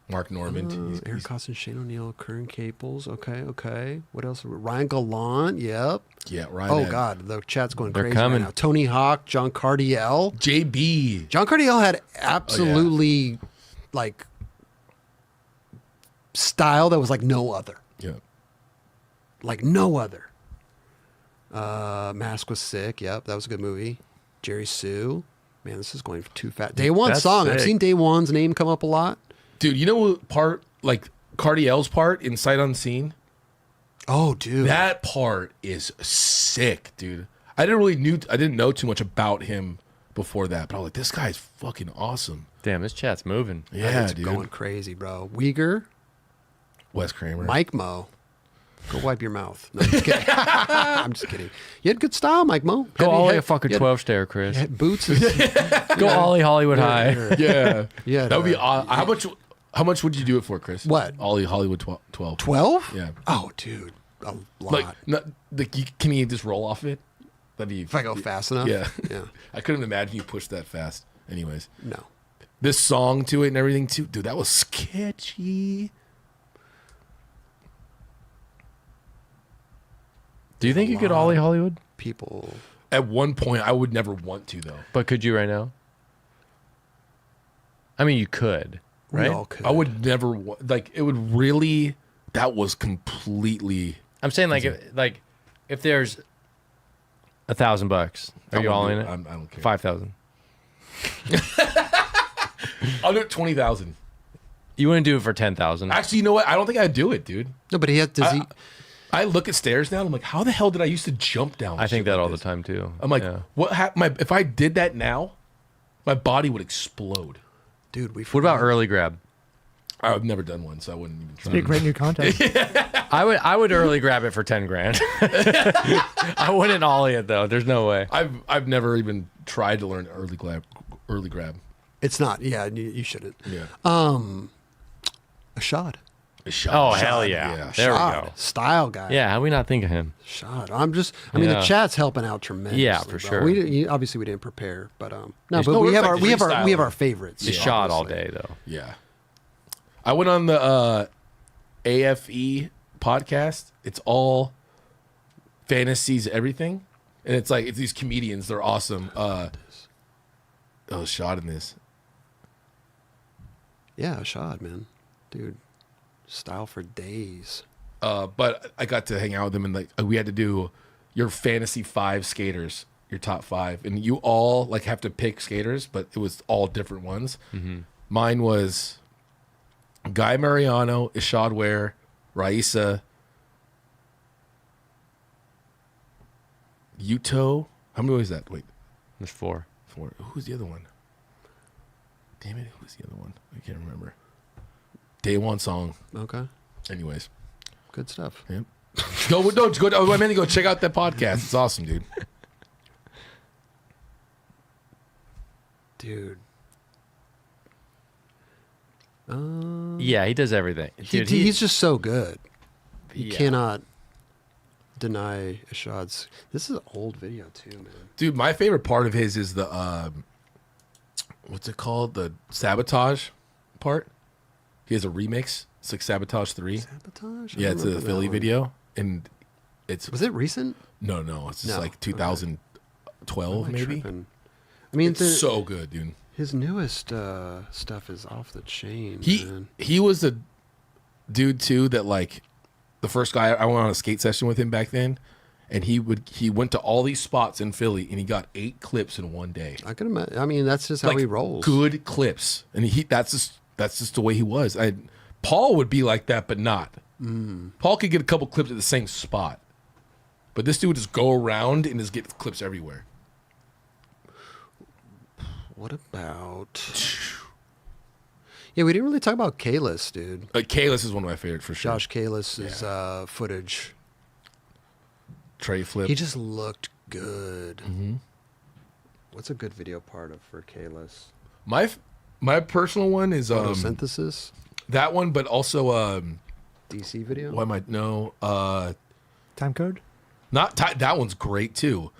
Mark Normand. Eric Costin, Shane O'Neill, Kern Caples. Okay. What else? Ryan Gallant. Yep. Yeah, Ryan. Oh God, the chat's going They're crazy coming. right now. Tony Hawk, John Cardiel. JB. John Cardiel had absolutely like style that was like no other. Yeah. Like no other. Mask was sick. Yep, that was a good movie. Jerry Sue. Man, this is going too fast. Day One That's song. I've sick. seen Day One's name come up a lot. Dude, you know what part, like Cardiel's part in Sight Unseen? Oh, dude. That part is sick, dude. I didn't know too much about him before that, but I was like, this guy's fucking awesome. Damn, this chat's moving. Yeah, it's dude. going crazy, bro. Uyghur, Wes Kramer. Mike Mo. Go wipe your mouth. No, I'm just kidding. I'm just kidding. You had good style, Mike Mo. Go Had- Ollie had- a fucking you had- 12 stair, Chris. you had boots. Go Ollie Hollywood High. Yeah. Yeah, That would be how much would you do it for, Chris? What? Ollie Hollywood 12. 12? Yeah. Oh, dude. A lot. Can you just roll off it? That'd be if I go fast enough. Yeah. Yeah. I couldn't imagine you push that fast. Anyways. No. This song to it and everything too. Dude, that was sketchy. Do you think you could Ollie Hollywood? People. At one point I would never want to though. But could you right now? I mean, you could, We right? all could. I would never it would really that was completely I'm saying like if there's $1,000, are you all in it? I don't care. 5,000. I'll do it 20,000. You wouldn't do it for 10,000. Actually, you know what? I don't think I'd do it, dude. No, but he. I look at stairs now and I'm like, how the hell did I used to jump down? I think shit that like all this? the time too. I'm like, Yeah. what happened? If I did that now, my body would explode. Dude, What about early grab? I've never done one, so I wouldn't even try. Be a great new contest. I would early grab it for 10 grand. I wouldn't ollie it though. There's no way. I've never even tried to learn early grab. It's not. Yeah, you shouldn't. Yeah. A shot. A shot. Oh hell yeah! There we Shot. go. Style guy. Yeah, how we not think of him? Shot. I mean, the Yeah. chat's helping out tremendously. Yeah, for bro. sure. Obviously, we didn't prepare, but It's- but No, we we're have like our freestyling. we have our favorites. It's shot all obviously. day though. Yeah. I went on the AFE podcast. It's all fantasies, everything, and it's these comedians. They're awesome. Shot in this. Yeah, a shot, man, dude. Style for days. But I got to hang out with them, and we had to do your fantasy 5 skaters, your top 5, and you all have to pick skaters, but it was all different ones. Mm-hmm. Mine was Guy Mariano, Ishad Ware, Raisa, Yuto. How many was that? Wait, There's 4. Who's the other one? Damn it, who's the other one? I can't remember. Day One Song. Okay. Anyways. Good stuff. Yep. Go. I meant to go check out that podcast. It's awesome, dude. Dude. Yeah, he does everything. Dude, He's just so good. You Yeah. cannot deny Ashad's. This is an old video too, man. Dude, my favorite part of his is the what's it called? The Sabotage part. He has a remix. It's like Sabotage 3. Sabotage? Yeah, it's a Philly video. And Was it recent? No, it's just No. like 2012 Am I maybe. tripping? I mean, It's so good, dude. his newest stuff is off the chain. Man. He was a dude too that like the first guy I went on a skate session with him back then, and he went to all these spots in Philly and he got 8 clips in one day. I can imagine. I mean, that's just how Like, he rolls. Good clips, and that's just the way he was. Paul would be like that, but not. Paul could get a couple clips at the same spot, but this dude would just go around and just get clips everywhere. What about? Yeah, we didn't really talk about Kalis, dude. Kalis is one of my favorite for sure. Josh Kalis's footage. Tray flip. He just looked good. Mm-hmm. What's a good video part for Kalis? My personal one is Photosynthesis? that one, but also DC video? what am I? No, Time code? that one's great too.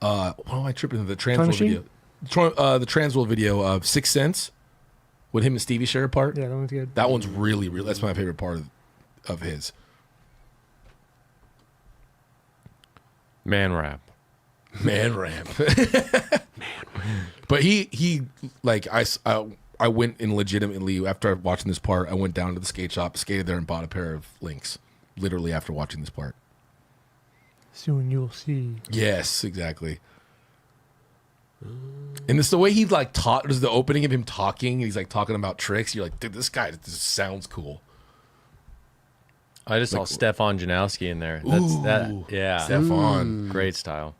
What am I tripping? The Time Transworld Machine? video. The Transworld video of 6 Cents with him and Stevie share a part. Yeah, that one's good. That one's really, really. That's my favorite part of his. Man rap. Man ramp. But he like I went and legitimately after watching this part, I went down to the skate shop, skated there, and bought a pair of Lynx. Literally after watching this part. Soon you'll see. Yes, exactly. And it's the way he like taught. There's the opening of him talking. He's like talking about tricks. You're like, dude, this guy just sounds cool. I just saw Stefan Janowski in there. Yeah. Stefan. Great style.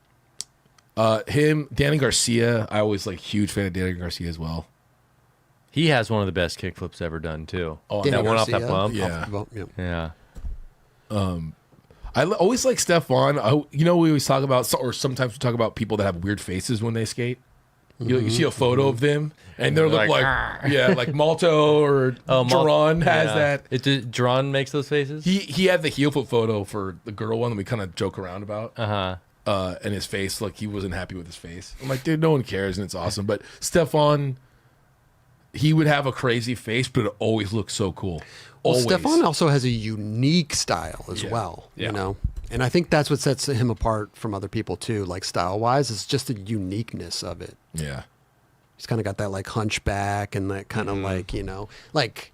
Him, Danny Garcia. I always like huge fan of Danny Garcia as well. He has one of the best kickflips ever done too. Oh, Danny that one off that Garcia? bump. Yeah. Off the bump, yeah. Yeah. I always like Stefan. We always talk about, or sometimes we talk about people that have weird faces when they skate. You see a photo of them, and they look like like Malto or Duran has that. Duran makes those faces. He had the heel flip photo for the girl one that we kind of joke around about. Uh-huh. And his face, like he wasn't happy with his face. I'm like, dude, no one cares, and it's awesome. But Stefan, he would have a crazy face, but it always looks so cool. Well, Always. Stefan also has a unique style as well, Yeah. you know? And I think that's what sets him apart from other people too, like style-wise. It's just the uniqueness of it. Yeah. He's kind of got that like hunchback and that kind of like, you know, like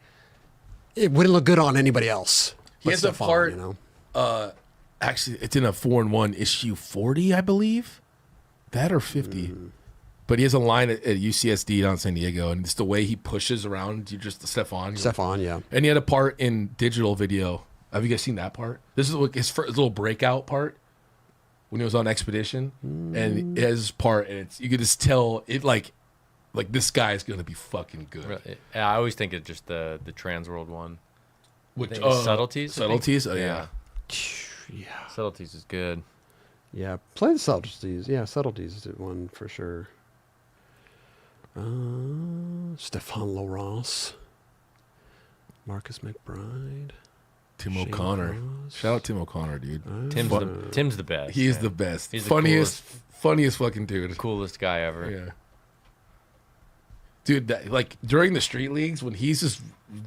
it wouldn't look good on anybody else. He but has a Stefan, part, you know? Actually, it's in a 4-in-1 issue 40, I believe. That or 50. But he has a line at UCSD down in San Diego, and it's the way he pushes around. You just the Stefan. Stefan, yeah. And he had a part in digital video. Have you guys seen that part? This is like his first little breakout part when he was on Expedition, and his part, and you could just tell it like this guy is gonna be fucking good. Really? Yeah, I always think it's just the Transworld one. Which think it's Subtleties, I think? Subtleties. Oh yeah. Yeah. Subtleties is good. Yeah. Play the subtleties. Yeah, subtleties is one for sure. Stefan Laurence. Marcus McBride. Tim Shane O'Connor. Cross. Shout out Tim O'Connor, dude. Tim's the best. He is man. the best. He's the funniest fucking dude. coolest guy ever. Yeah. Dude, like during the street leagues when he's just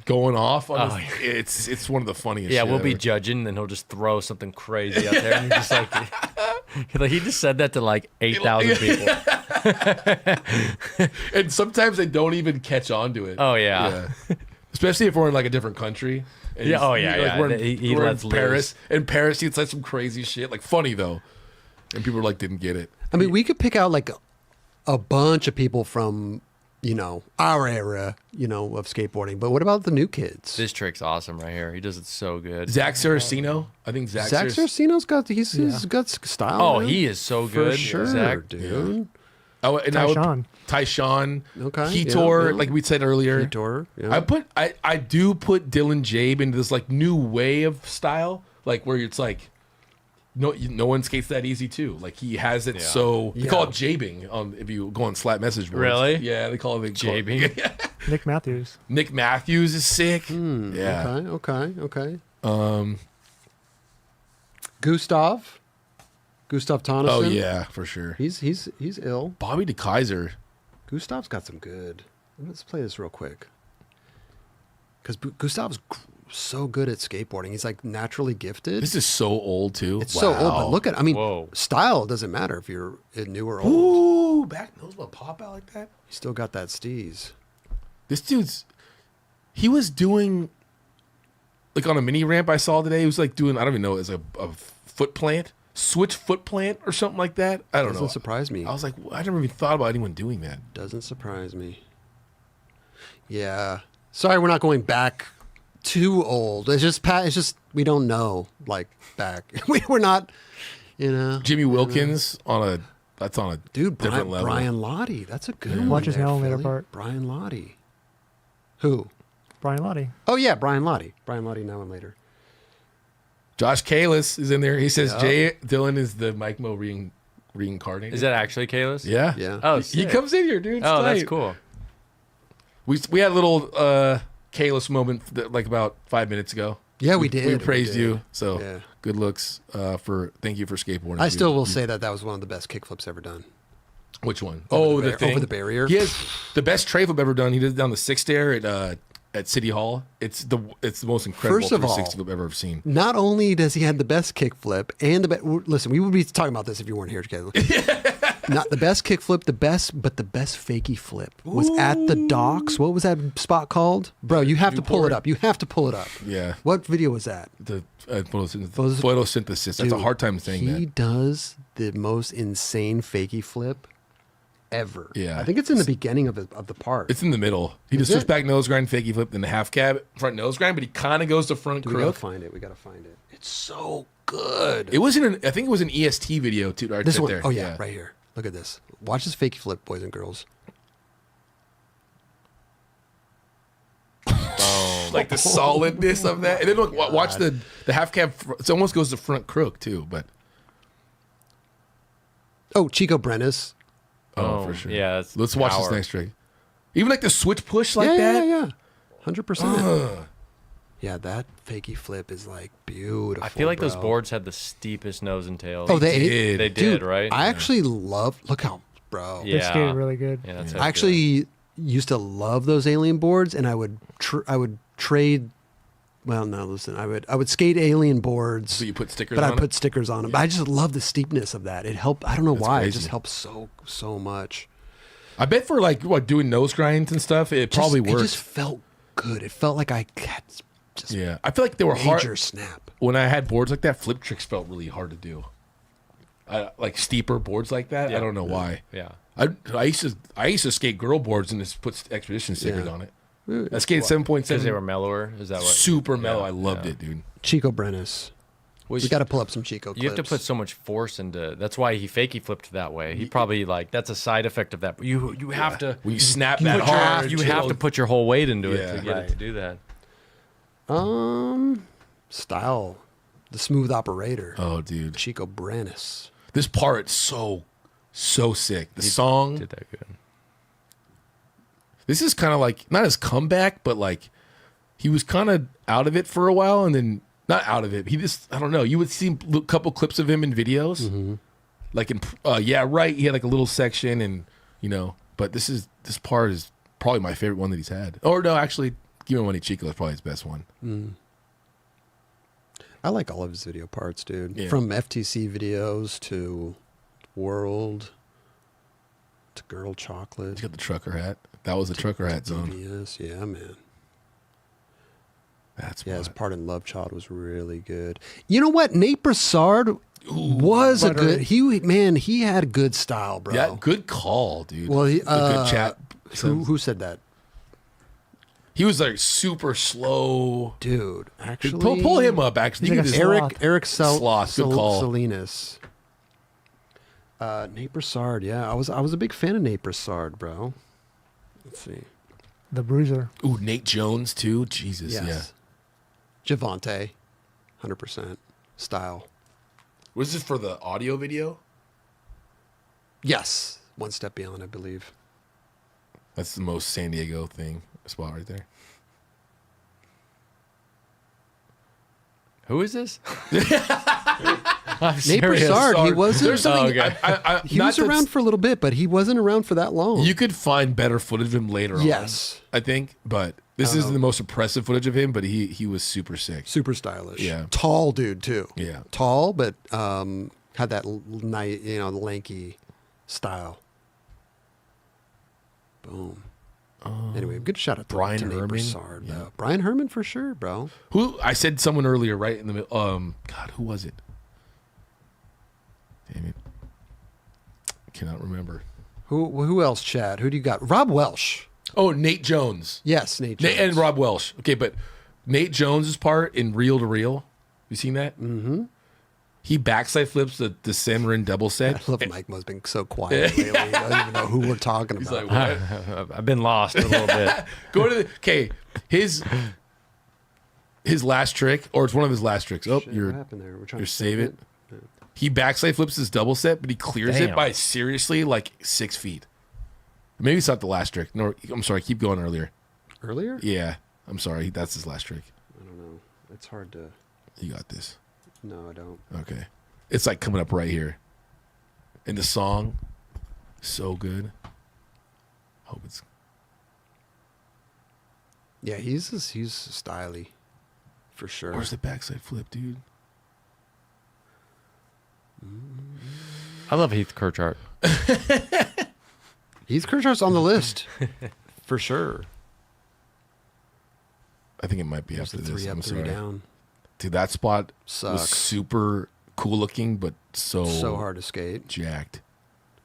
going off on it's one of the funniest Yeah, shit we'll be ever. judging, and he'll just throw something crazy out there, and you're just like, he just said that to like 8,000 people. And sometimes they don't even catch on to it. Oh yeah. Especially if we're in like a different country. And Yeah, he's- oh, yeah, like, yeah. We're in, He we're in lets Paris. In Paris, he said some crazy shit, like funny though, and people like didn't get it. I mean, we could pick out like a bunch of people from, you know, our era, you know, of skateboarding. But what about the new kids? This trick's awesome right here. He does it so good. Zach Saraceno, I think Zach Saraceno's got he's got style. Oh, man. he is so For good. sure, Zach. dude. Tyshawn. Okay, Heator, yeah. like we said earlier. Heator, yeah. I do put Dylan Jabe into this like new way of style, like where it's like no one skates that easy too. Like he has it so they call it jabing if you go on Slap message boards. Really? Yeah, they call it Jabing. Nick Matthews. Nick Matthews is sick. Yeah. Okay. Gustav Tonneson. Oh yeah, for sure. He's ill. Bobby DeKaiser. Gustav's got some good. Let's play this real quick. Because Gustav's so good at skateboarding. He's like naturally gifted. This is so old too. It's so old, but look at. I mean, Whoa. style doesn't matter if you're new or old. Ooh, back nose will pop out like that. You still got that steez. This he was doing like on a mini ramp I saw today. He was like doing, I don't even know, as a foot plant, switch foot plant or something like that. I don't know. Doesn't surprise me. I was like, I never even thought about anyone doing that. Doesn't surprise me. Yeah. Sorry, we're not going back too old. It's just we don't know like back. We're not, Jimmy Wilkins that's on a dude. different level. Brian Lottie, that's a good one. Watch his there, now and later Philly. part. Brian Lottie. Who? Brian Lottie. Oh yeah, Brian Lottie. Brian Lottie now and later. Josh Kalis is in there. He says Yeah. Jay Dylan is the Mike Mo reincarnated. Is that actually Kalis? Yeah. Yeah. Oh, He sick. comes in here, dude. It's Oh, that's tight. cool. We had a little Kalis moment like about 5 minutes ago. Yeah, we did. We praised did. you. So Yeah. good looks thank you for skateboarding. I dude. still will say that was one of the best kickflips ever done. Which one? Over The the thing? over the barrier. He has the best tray flip ever done. He did it down the 6 stair at City Hall. It's the most incredible First of all, 360 flip I've ever seen. Not only does he have the best kickflip and the best. Listen, we would be talking about this if you weren't here, Caleb. Not the best kickflip, the best fakie flip was at the docks. What was that spot called, bro? You have to pull it Newport? up. You have to pull it up. Yeah. What video was that? The photosynthesis. That's a Dude, hard time saying he that. does the most insane fakie flip ever. Yeah. I think it's in the beginning of the part. It's in the middle. He Is just switch it? back nose grind, fakie flip, then the half cab, front nose grind, but he kind of goes to front We gotta crook. find it. We gotta find it. It's so good. It was I think it was an EST video too. Right This one. there. Oh yeah, right here. Look at this. Watch this fakie flip, boys and girls. Like the solidness of that, and then look, watch the half cab. It almost goes to front crook too, but Oh, Chico Brennis. for sure. Yeah, that's Let's watch this power. next trick. Even like the switch push like yeah, that. yeah, 100%. Yeah, that fakie flip is like beautiful. I feel like those bro. boards had the steepest nose and tails. Oh, they did. They did, Dude, right? I actually love. Look how, bro. Yeah. They skated really good. Yeah, that's I actually used to love those alien boards, and I would trade. Well, no, listen, I would skate alien boards, So you put stickers but on I put stickers on them. But I just love the steepness of that. It helped. I don't know That's why. It crazy. just helps so much. I bet for like doing nose grinds and stuff, it probably It works. just felt good. It felt like I had just Yeah, I feel like they were major hard snap. when I had boards like that. Flip tricks felt really hard to do. Like steeper boards like that. Yeah. I don't know why. Yeah. I used to skate girl boards and just put expedition stickers Yeah. on it. I skated 7.7. Because they were mellower. Is that what? super mellow. Yeah, I loved yeah. it, dude. Chico Brennis. We got to pull up some Chico clips. You have to put so much force into. That's why he fakey flipped that way. He probably that's a side effect of that. But you have to. When you snap You, that hard, you have to put your whole weight into it Yeah. to get it to do that. Style, the smooth operator. Oh, dude, Chico Brennis. this part's so sick. The song. Did that good. This is kind of like not his comeback, but like he was kind of out of it for a while, and then not out of it. He just I don't know. You would see a couple clips of him in videos, like in yeah, right. He had like a little section, and but this part is probably my favorite one that he's had. Or no, actually, Give Me Money Chico is probably his best one. I like all of his video parts, dude. Yeah. From FTC videos to World to Girl Chocolate. He's got the trucker hat. That was the trucker hat zone. DVS. Yeah, man. That's Yeah, his what. part in Love Child was really good. You know what? Nate Broussard was a good. He had good style, bro. Yeah, good call, dude. Well, The good chat. Who said that? He was like super slow. Dude, actually, Pull him up. Actually, He's you like can a just sloth. Eric Sloth, good call. Salinas. Nate Broussard. Yeah, I was a big fan of Nate Broussard, bro. Let's see. The Bruiser. Ooh, Nate Jones too. Jesus, Yes. Javante, 100% style. Was this for the audio video? Yes, One Step Beyond, I believe. That's the most San Diego spot right there. Who is this? Nate Broussard, he wasn't. There's something. okay. He was around for a little bit, but he wasn't around for that long. You could find better footage of him later on. Yes. I think, but this isn't the most impressive footage of him. But he was super sick. Super stylish. Yeah. Tall dude too. Yeah. Tall, but had that nice, lanky style. Boom. Anyway, good shout out to Brian to Nate Herman. Broussard, Yeah. though. Brian Herman for sure, bro. Who I said someone earlier, right in the middle. God, who was it? Damn it, I cannot remember. Who else, Chad? Who do you got? Rob Welsh. Oh, Nate Jones. Yes, Nate Jones. And Rob Welsh. Okay, but Nate Jones's part in Reel to Reel. You seen that? Mm-hmm. He backside flips the Samarin double set. I love Mike Mo's been so quiet lately. He doesn't even know who we're talking He's about. like, what? I've been lost a little bit. Go to the his last trick, or it's one of his last tricks. Oh, Shit, what you're happened there? We're trying you're to save it. He backside flips his double set, but he clears it Damn. by seriously like 6 feet. Maybe it's not the last trick. No, I'm sorry. Keep going earlier. Earlier? Yeah, I'm sorry. That's his last trick. I don't know. It's hard to. You got this. No, I don't. Okay. It's like coming up right here. And the song, so good. Hope it's. Yeah, he's styly, for sure. Where's the backside flip, dude? I love Heath Kirchart. Heath Kirchart's on the list, for sure. I think it might be There's after the this. 3 up, I'm 3 sorry. down. Dude, that spot was Sucks. super cool looking, but so hard to skate. jacked.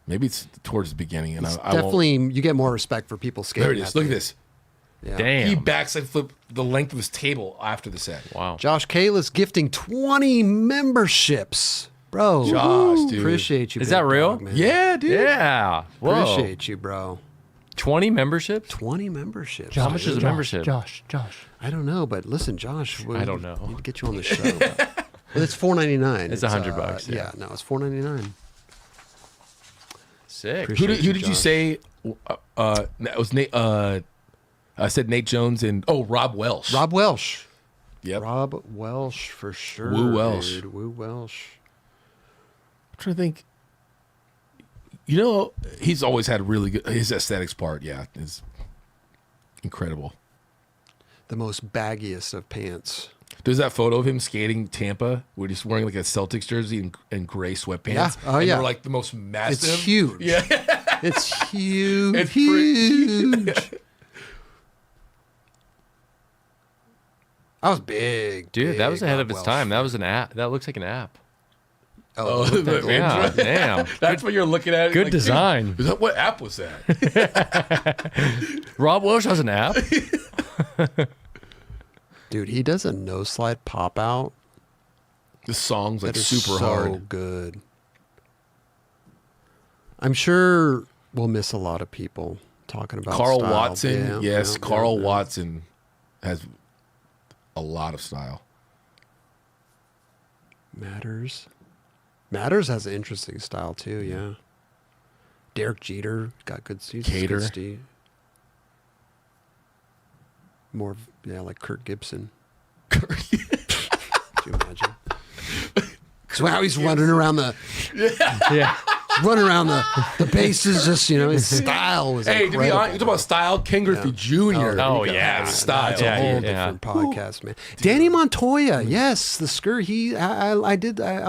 Maybe it's towards the beginning, and It's I won't. definitely, you get more respect for people skating. There it is. that Look at thing. this. Yeah. Damn. He backside flip the length of his table after the set. Wow. Josh Kalis gifting 20 memberships. Bro, Josh, dude. appreciate you. Is big that real? dog, man. Yeah, dude. Yeah. Whoa. Appreciate you, bro. 20 memberships? 20 memberships. How much is a membership? Josh. I don't know, but listen, Josh. I don't know. We'll get you on the show. Well, it's $4.99. It's $100, Yeah, no, it's $4.99. Sick. Who did you Josh. say? That was Nate. I said Nate Jones and Rob Welsh. Rob Welsh. Yep. Rob Welsh for sure. Woo Welsh. Dude. Woo Welsh. I'm trying to think. You know, he's always had really good. His aesthetics part, yeah, is incredible. The most baggiest of pants. There's that photo of him skating Tampa, where he's wearing like a Celtics jersey and gray sweatpants. Yeah. Oh, and yeah. they're like the most massive. It's huge. Yeah. It's huge. It's huge. I was big. Dude, that was big ahead Rob of its Welsh. time. That was an app. That looks like an app. Oh, the Yeah, intro. damn. That's what you're looking at. Good like, design. Dude, is that, what app was that? Rob Welsh has an app. dude, he does a no slide pop out. The song's like That is super so hard. good. I'm sure we'll miss a lot of people talking about Carl style. Watson, Yeah, yes, yeah, Carl yeah. Watson has a lot of style. Matters has an interesting style too. Yeah. Derek Jeter got good steez. Cater. Good steez. More, like Kurt Gibson. Could you imagine? So how he's running around the bases, just his style was Hey, to incredible. be honest, you talk about style, Ken Griffey Jr. Oh, has yeah. style. That's a Yeah, whole yeah. different podcast, man. Danny Montoya, yes, the skirt. I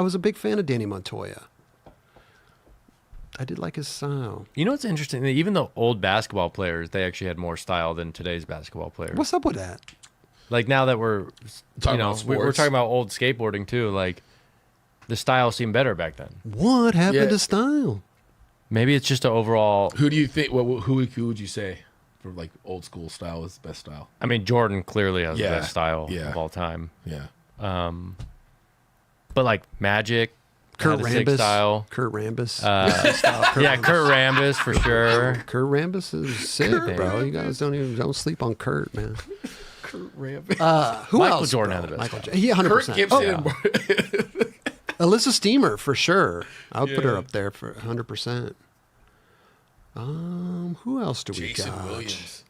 was a big fan of Danny Montoya. I did like his style. You know what's interesting? Even the old basketball players, they actually had more style than today's basketball players. What's up with that? Like now that we're, Talking about we're sports. talking about old skateboarding too. Like the style seemed better back then. What happened Yeah. to style? Maybe it's just an overall. Who do you think? Who would you say for like old school style is the best style? I mean, Jordan clearly has Yeah, the best style yeah. of all time. Yeah, But like Magic, Kurt had a sick Rambis. style. Kurt Rambis. Yeah, Kurt Rambis for sure. Kurt Rambis is sick, bro. You guys don't sleep on Kurt, man. Kurt Rambis. Who Michael else? Jordan bro? had the best Michael style. Yeah, 100%. Kurt Gibson. Alyssa Steamer for sure. I would put her up there for 100%. Who else do we Jason got? Williams.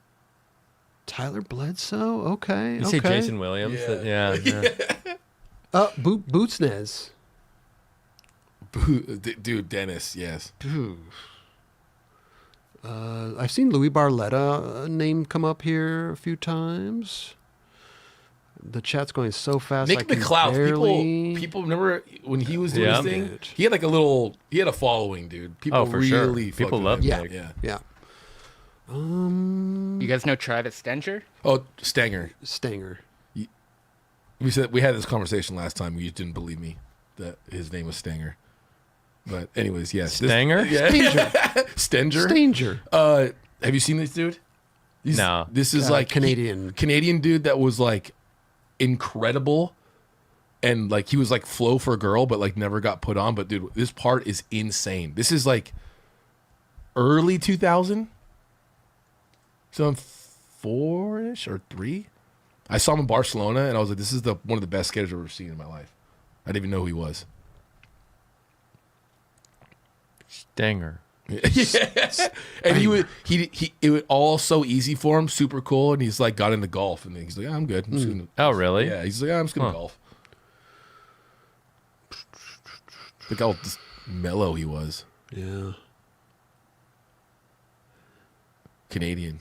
Tyler Bledsoe. Okay. You say Jason Williams? Yeah. Yeah. Bootsnez. Dude, Dennis, yes. I've seen Louis Barletta name come up here a few times. The chat's going so fast. Nick I can McCloud. barely... People remember when he was doing Yeah. his thing? He had like he had a following, dude. People Oh, for sure. really People fucked love with him. Nick. Yeah. Yeah. You guys know Travis Stenger? Oh, Stanger. Stanger. We had this conversation last time. You didn't believe me that his name was Stanger. But anyways, yes. Stanger? Yeah. Stenger. Stanger. Have you seen this dude? No. This is like Canadian. Canadian dude that was like incredible, and like he was like flow for a girl, but like never got put on. But dude, this part is insane. This is like early 2000, so I'm 4-ish or 3. I saw him in Barcelona, and I was like, this is one of the best skaters I've ever seen in my life. I didn't even know who he was. Stanger. Yeah. And it was all so easy for him, super cool, and he's like got into golf, and he's like, I'm good. I'm just gonna, Oh, really? yeah, he's like, I'm just gonna golf. Look how just mellow he was. Yeah. Canadian.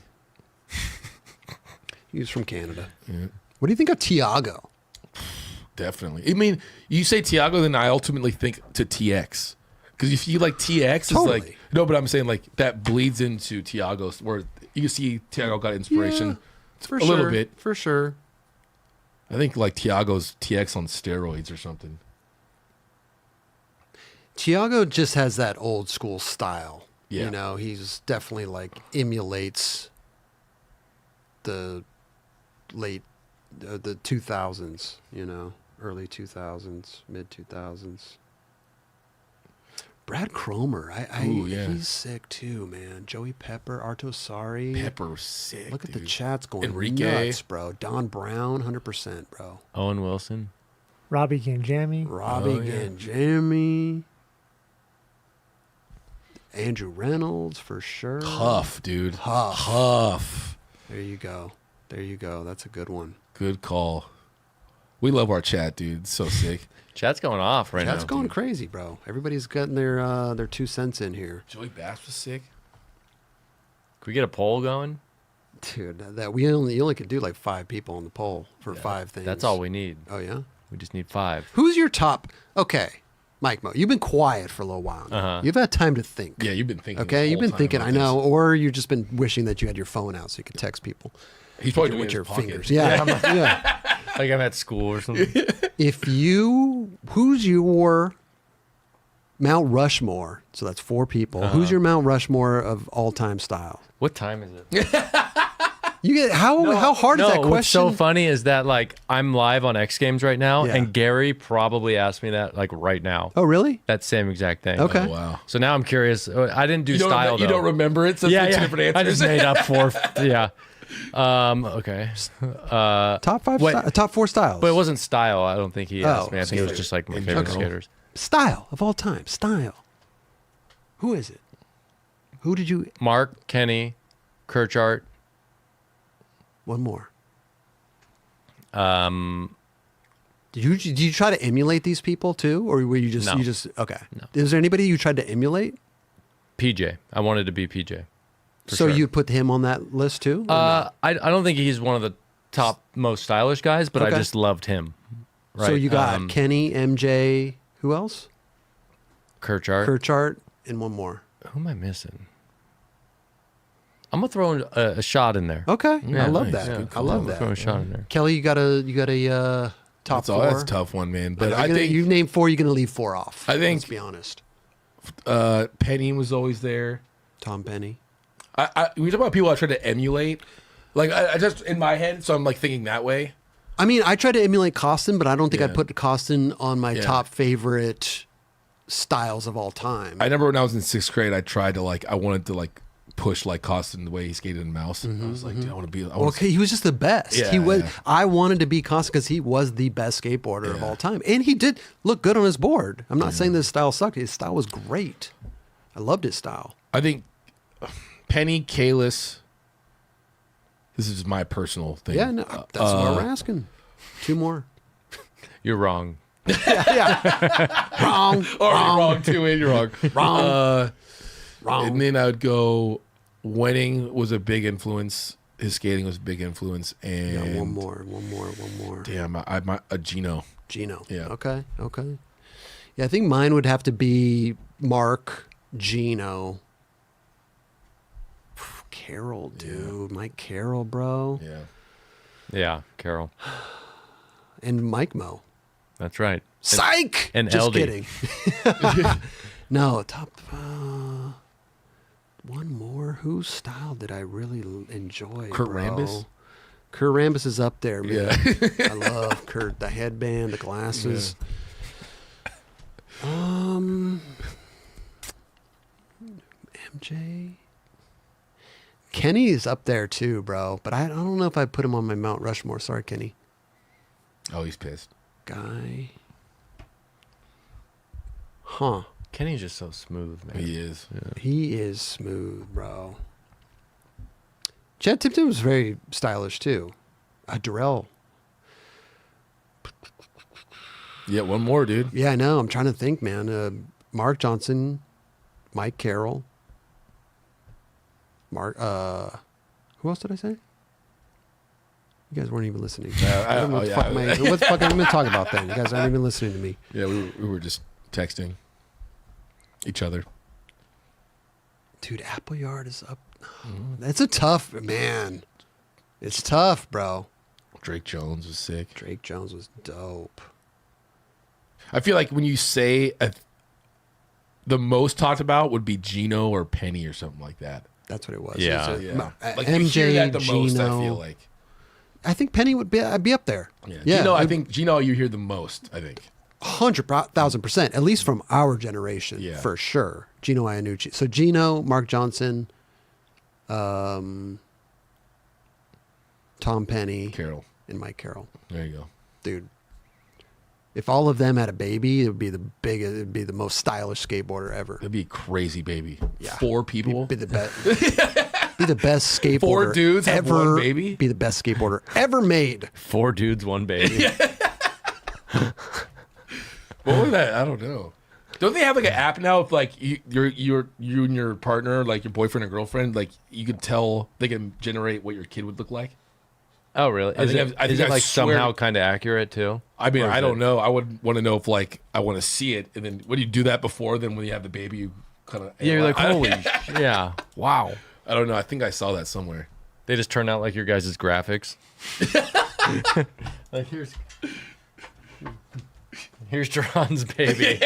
He's from Canada. Yeah. What do you think of Tiago? Definitely. I mean, you say Tiago, then I ultimately think to TX. Because if you like TX, Totally. is like no, but I'm saying like that bleeds into Tiago's, where you see Tiago got inspiration For a sure. little bit. For sure. I think like Tiago's TX on steroids or something. Tiago just has that old school style. Yeah. You know, he's definitely like emulates the the 2000s, you know, early 2000s, mid 2000s. Brad Cromer, Ooh, yeah. he's sick too, man. Joey Pepper, Artosari. Pepper sick. Look at the dude. chats going Enrique. nuts, bro. Don Brown, 100%, bro. Owen Wilson. Robbie Ganjami. Robbie Oh, yeah. Ganjami. Andrew Reynolds, for sure. Huff, dude. Huff. Huff. There you go. There you go. That's a good one. Good call. We love our chat, dude. It's so sick. Chat's going off right That's now. going crazy, bro. Everybody's getting their 2 cents in here. Joey Bass was sick. Can we get a poll going? Dude, that you only could do like 5 people on the poll for 5 things. That's all we need. Oh yeah. We just need 5. Who's your top? Okay, Mike Mo. You've been quiet for a little while. Now. Uh-huh. You've had time to think. Yeah, you've been thinking. Okay, the you've whole been time thinking. about I know, this. or you've just been wishing that you had your phone out so you could text people He's probably doing with it your in his pocket. fingers. Yeah, yeah. Like I'm at school or something. Who's your Mount Rushmore? So that's 4 people. Who's your Mount Rushmore of all-time style? What time is it? You get how hard is that question? What's so funny is that like I'm live on X Games right now, Yeah. and Gary probably asked me that like right now. Oh, really? That same exact thing. Okay. Oh, wow. So now I'm curious. I didn't do You don't, style. you though. don't remember it, so Yeah, it's yeah. different I answers. just made up 4. Yeah. Okay. Top 5, Wait. top 4 styles. But it wasn't style. I don't think he asked me. I think it was skater. just like my In favorite general. skaters. Style of all time. Style. Who is it? Who did you? Mark, Kenny, Kirchart. One more. Did you try to emulate these people too, or were you just No. okay? No. Is there anybody you tried to emulate? PJ. I wanted to be PJ. For So sure. you put him on that list too? or no? I don't think he's one of the top most stylish guys, but Okay. I just loved him. Right. So you got Kenny, MJ, who else? Kirchart. Kirchart, and one more. Who am I missing? I'm gonna throw a shot in there. Okay, Yeah, I love nice. that. Good I call. love I'm gonna throw a that. shot in there. Kelly, you got a top That's all. 4. That's a tough one, man. But You're I gonna- think you named 4. You're gonna leave 4 off. I think- Let's be honest. Penny was always there. Tom Penny. We talk about people I try to emulate. Like I just in my head, so I'm like thinking that way. I mean, I tried to emulate Costin, but I don't think I Yeah. put Costin on my Yeah. top favorite styles of all time. I remember when I was in 6th grade, I wanted to push like Costin the way he skated in Mouse. I was like, dude, I want to be. Okay, he was just the best. Yeah, he was. yeah. I wanted to be Costin because he was the best skateboarder of all time, and he did look good on his board. I'm not saying this style sucked. His style was great. I loved his style. I think Penny, Kalis. This is my personal thing. Yeah, no, that's what we're asking. 2 more. You're wrong. Wrong. Oh, you're wrong too, and you're wrong. Wrong. And then I would go. Wenning was a big influence. His skating was a big influence. And Yeah, one more. Damn, Gino. Gino. Yeah. Okay. Yeah, I think mine would have to be Mark, Gino, Carroll, dude. Mike Carroll, bro. Yeah. Yeah, Carol. And Mike Mo. That's right. Psych! And Just LD. kidding. No, top... one more. Whose style did I really enjoy, Kurt bro? Rambis? Kurt Rambis is up there, man. Yeah. I love Kurt. The headband, the glasses. MJ? Kenny is up there too, bro. But I don't know if I'd put him on my Mount Rushmore. Sorry, Kenny. Oh, he's pissed. Guy. Huh. Kenny's just so smooth, man. He is. He is smooth, bro. Chad Tipton was very stylish too. Darrell. Yeah, one more, dude. Yeah, I know. I'm trying to think, man. Mark Johnson, Mike Carroll. Mark. Who else did I say? You guys weren't even listening. I don't know what the fuck what the fuck am I going to talk about then? You guys aren't even listening to me. Yeah, we were just texting each other. Dude, Appleyard is up. That's a tough, man. It's tough, bro. Drake Jones was sick. Drake Jones was dope. I feel like when you say the most talked about would be Gino or Penny or something like that. That's what it was. Yeah. It was Like you hear MJ, that the Gino. most, I feel like. I think Penny would be. I'd be up there. Yeah. Yeah, Gino, I think Gino you hear the most, I think. 100,000%, at least from our generation, Yeah. for sure. Gino Iannucci. So Gino, Mark Johnson, Tom Penny, Carroll. and Mike Carroll. There you go. Dude, if all of them had a baby, it would be it'd be the most stylish skateboarder ever. That'd be a crazy baby. Yeah. 4 people. Be the best. Be the best skateboarder 4 dudes have ever. one baby? Be the best skateboarder ever made. 4 dudes, 1 baby. What was that? I don't know. Don't they have like an app now of like you and your partner, like your boyfriend or girlfriend, like you could tell they can generate what your kid would look like? Oh, really? I Is think it, I is it like swear- somehow kind of accurate too? I mean, Or is I don't it- know. I would want to know if like I want to see it, and then when you do that before, then when you have the baby, you kind of Yeah, you're like, holy, yeah, wow. I don't know. I think I saw that somewhere. They just turn out like your guys' graphics. Like here's Jerron's baby.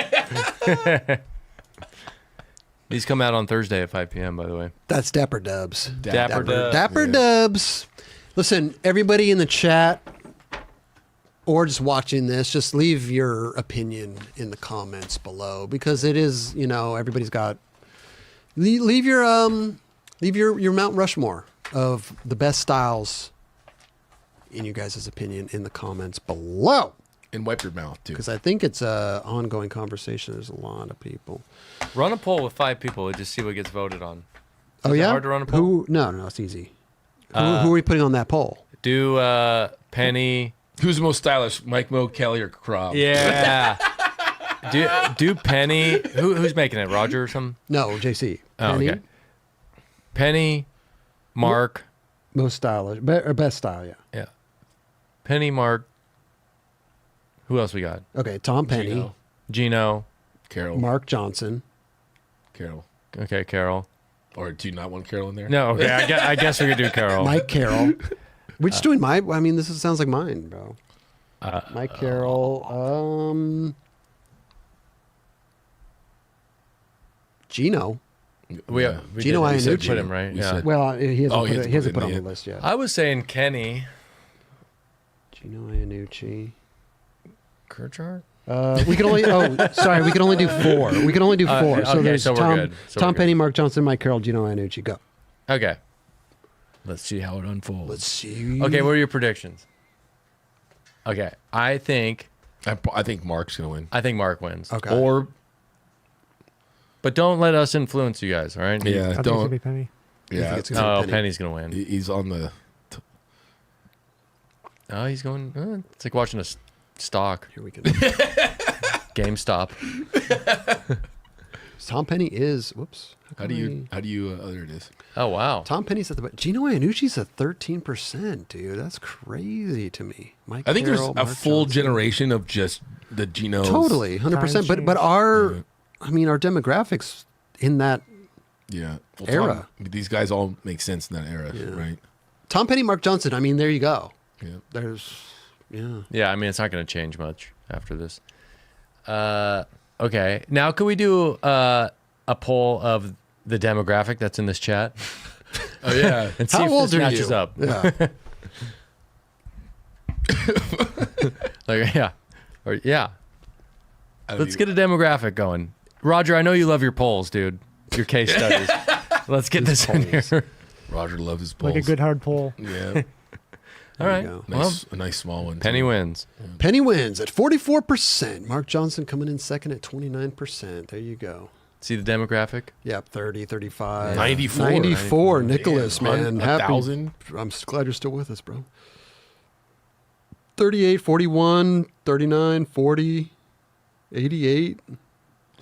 These come out on Thursday at 5 p.m. By the way. That's Dapper Dubs. Dapper Dubs. Dapper Dubs. Listen, everybody in the chat or just watching this, just leave your opinion in the comments below because it is, everybody's got. Leave your Mount Rushmore of the best styles in you guys' opinion in the comments below. And wipe your mouth too. Because I think it's a ongoing conversation. There's a lot of people. Run a poll with 5 people and just see what gets voted on. Oh Is it yeah, hard to run a poll? Who? No, it's easy. Who are we putting on that poll? Do Penny. Who's the most stylish, Mike Mo, Kelly, or Krob? Yeah. do Penny. Who's making it? Roger or something? No, JC. Oh, Penny, okay. Penny, Mark. most stylish, or best style. Yeah. Yeah. Penny, Mark. Who else we got? Okay, Tom Penny, Gino. Gino. Carol. Mark Johnson. Carol. Okay, Carol. Or do you not want Carol in there? No, okay. I guess we could do Carol. Mike Carroll. We're just doing my. I mean, sounds like mine, bro. Mike Carroll. Gino. We Gino did. We said Iannucci. put him right. We Yeah. said- Well, he hasn't Oh, put, he hasn't put on the yet. list yet. I was saying Kenny. Gino Iannucci. Kirchart? We can only. Sorry. We can only do 4. We can only do 4. So okay, there's so we're Tom, good. So Tom we're good. Penny, Mark Johnson, Mike Carroll, Gino Iannucci. Go. Okay. Let's see how it unfolds. Let's see. Okay, what are your predictions? Okay, I think Mark's gonna win. I think Mark wins. Okay. Or But don't let us influence you guys, all right? I think it's gonna don't. be Penny. Yeah, it's gonna be Oh, Penny. Penny's gonna win. he's on the. Oh, he's going. It's like watching a stock. Here we go. GameStop. Tom Penny is. Whoops. How do you? Oh, there it is. Oh wow. Tom Penny's at the. Gino Iannucci's at 13%, dude. That's crazy to me. Mike I think Carroll, there's a Mark full Johnson. generation of just the Genos. Totally, 100%. But Times our, Yeah. I mean, our demographics in that Yeah. Era. These guys all make sense in that era, Yeah. right? Tom Penny, Mark Johnson. I mean, there you go. Yeah. There's, yeah. Yeah, I mean it's not going to change much after this. Okay, now could we do a poll of the demographic that's in this chat Oh yeah. and see How if old this are matches you? up? Yeah. Like, yeah, or yeah. I don't Let's even- get a demographic going. Roger, I know you love your polls, dude. Your case studies. Let's get this in here. Roger loves his polls. Like a good hard pull. Yeah. All right. you go. Well, A nice small one. Penny too. wins. Penny wins at 44%. Mark Johnson coming in second at 29%. There you go. See the demographic? Yep, 30, 35. 94. 94. Nicholas, Damn, man. Happy. 1,000. I'm glad you're still with us, bro. 38, 41, 39, 40, 88,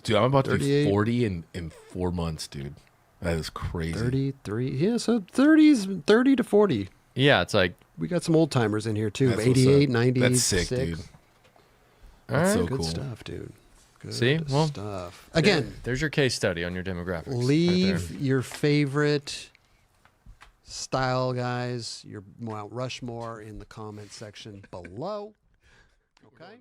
Dude, I'm about to 38. do 40 in 4 months, dude. That is crazy. 33. Yeah, so 30s, 30 to 40. Yeah, it's like, We got some old timers in here too. That's what's 88, up. 96. That's sick, dude. all That's right. so Good cool. stuff, dude. Good See? Well, stuff. Again, there's your case study on your demographics. right leave there. your favorite style guys, your Mount Rushmore in the comment section below. Okay?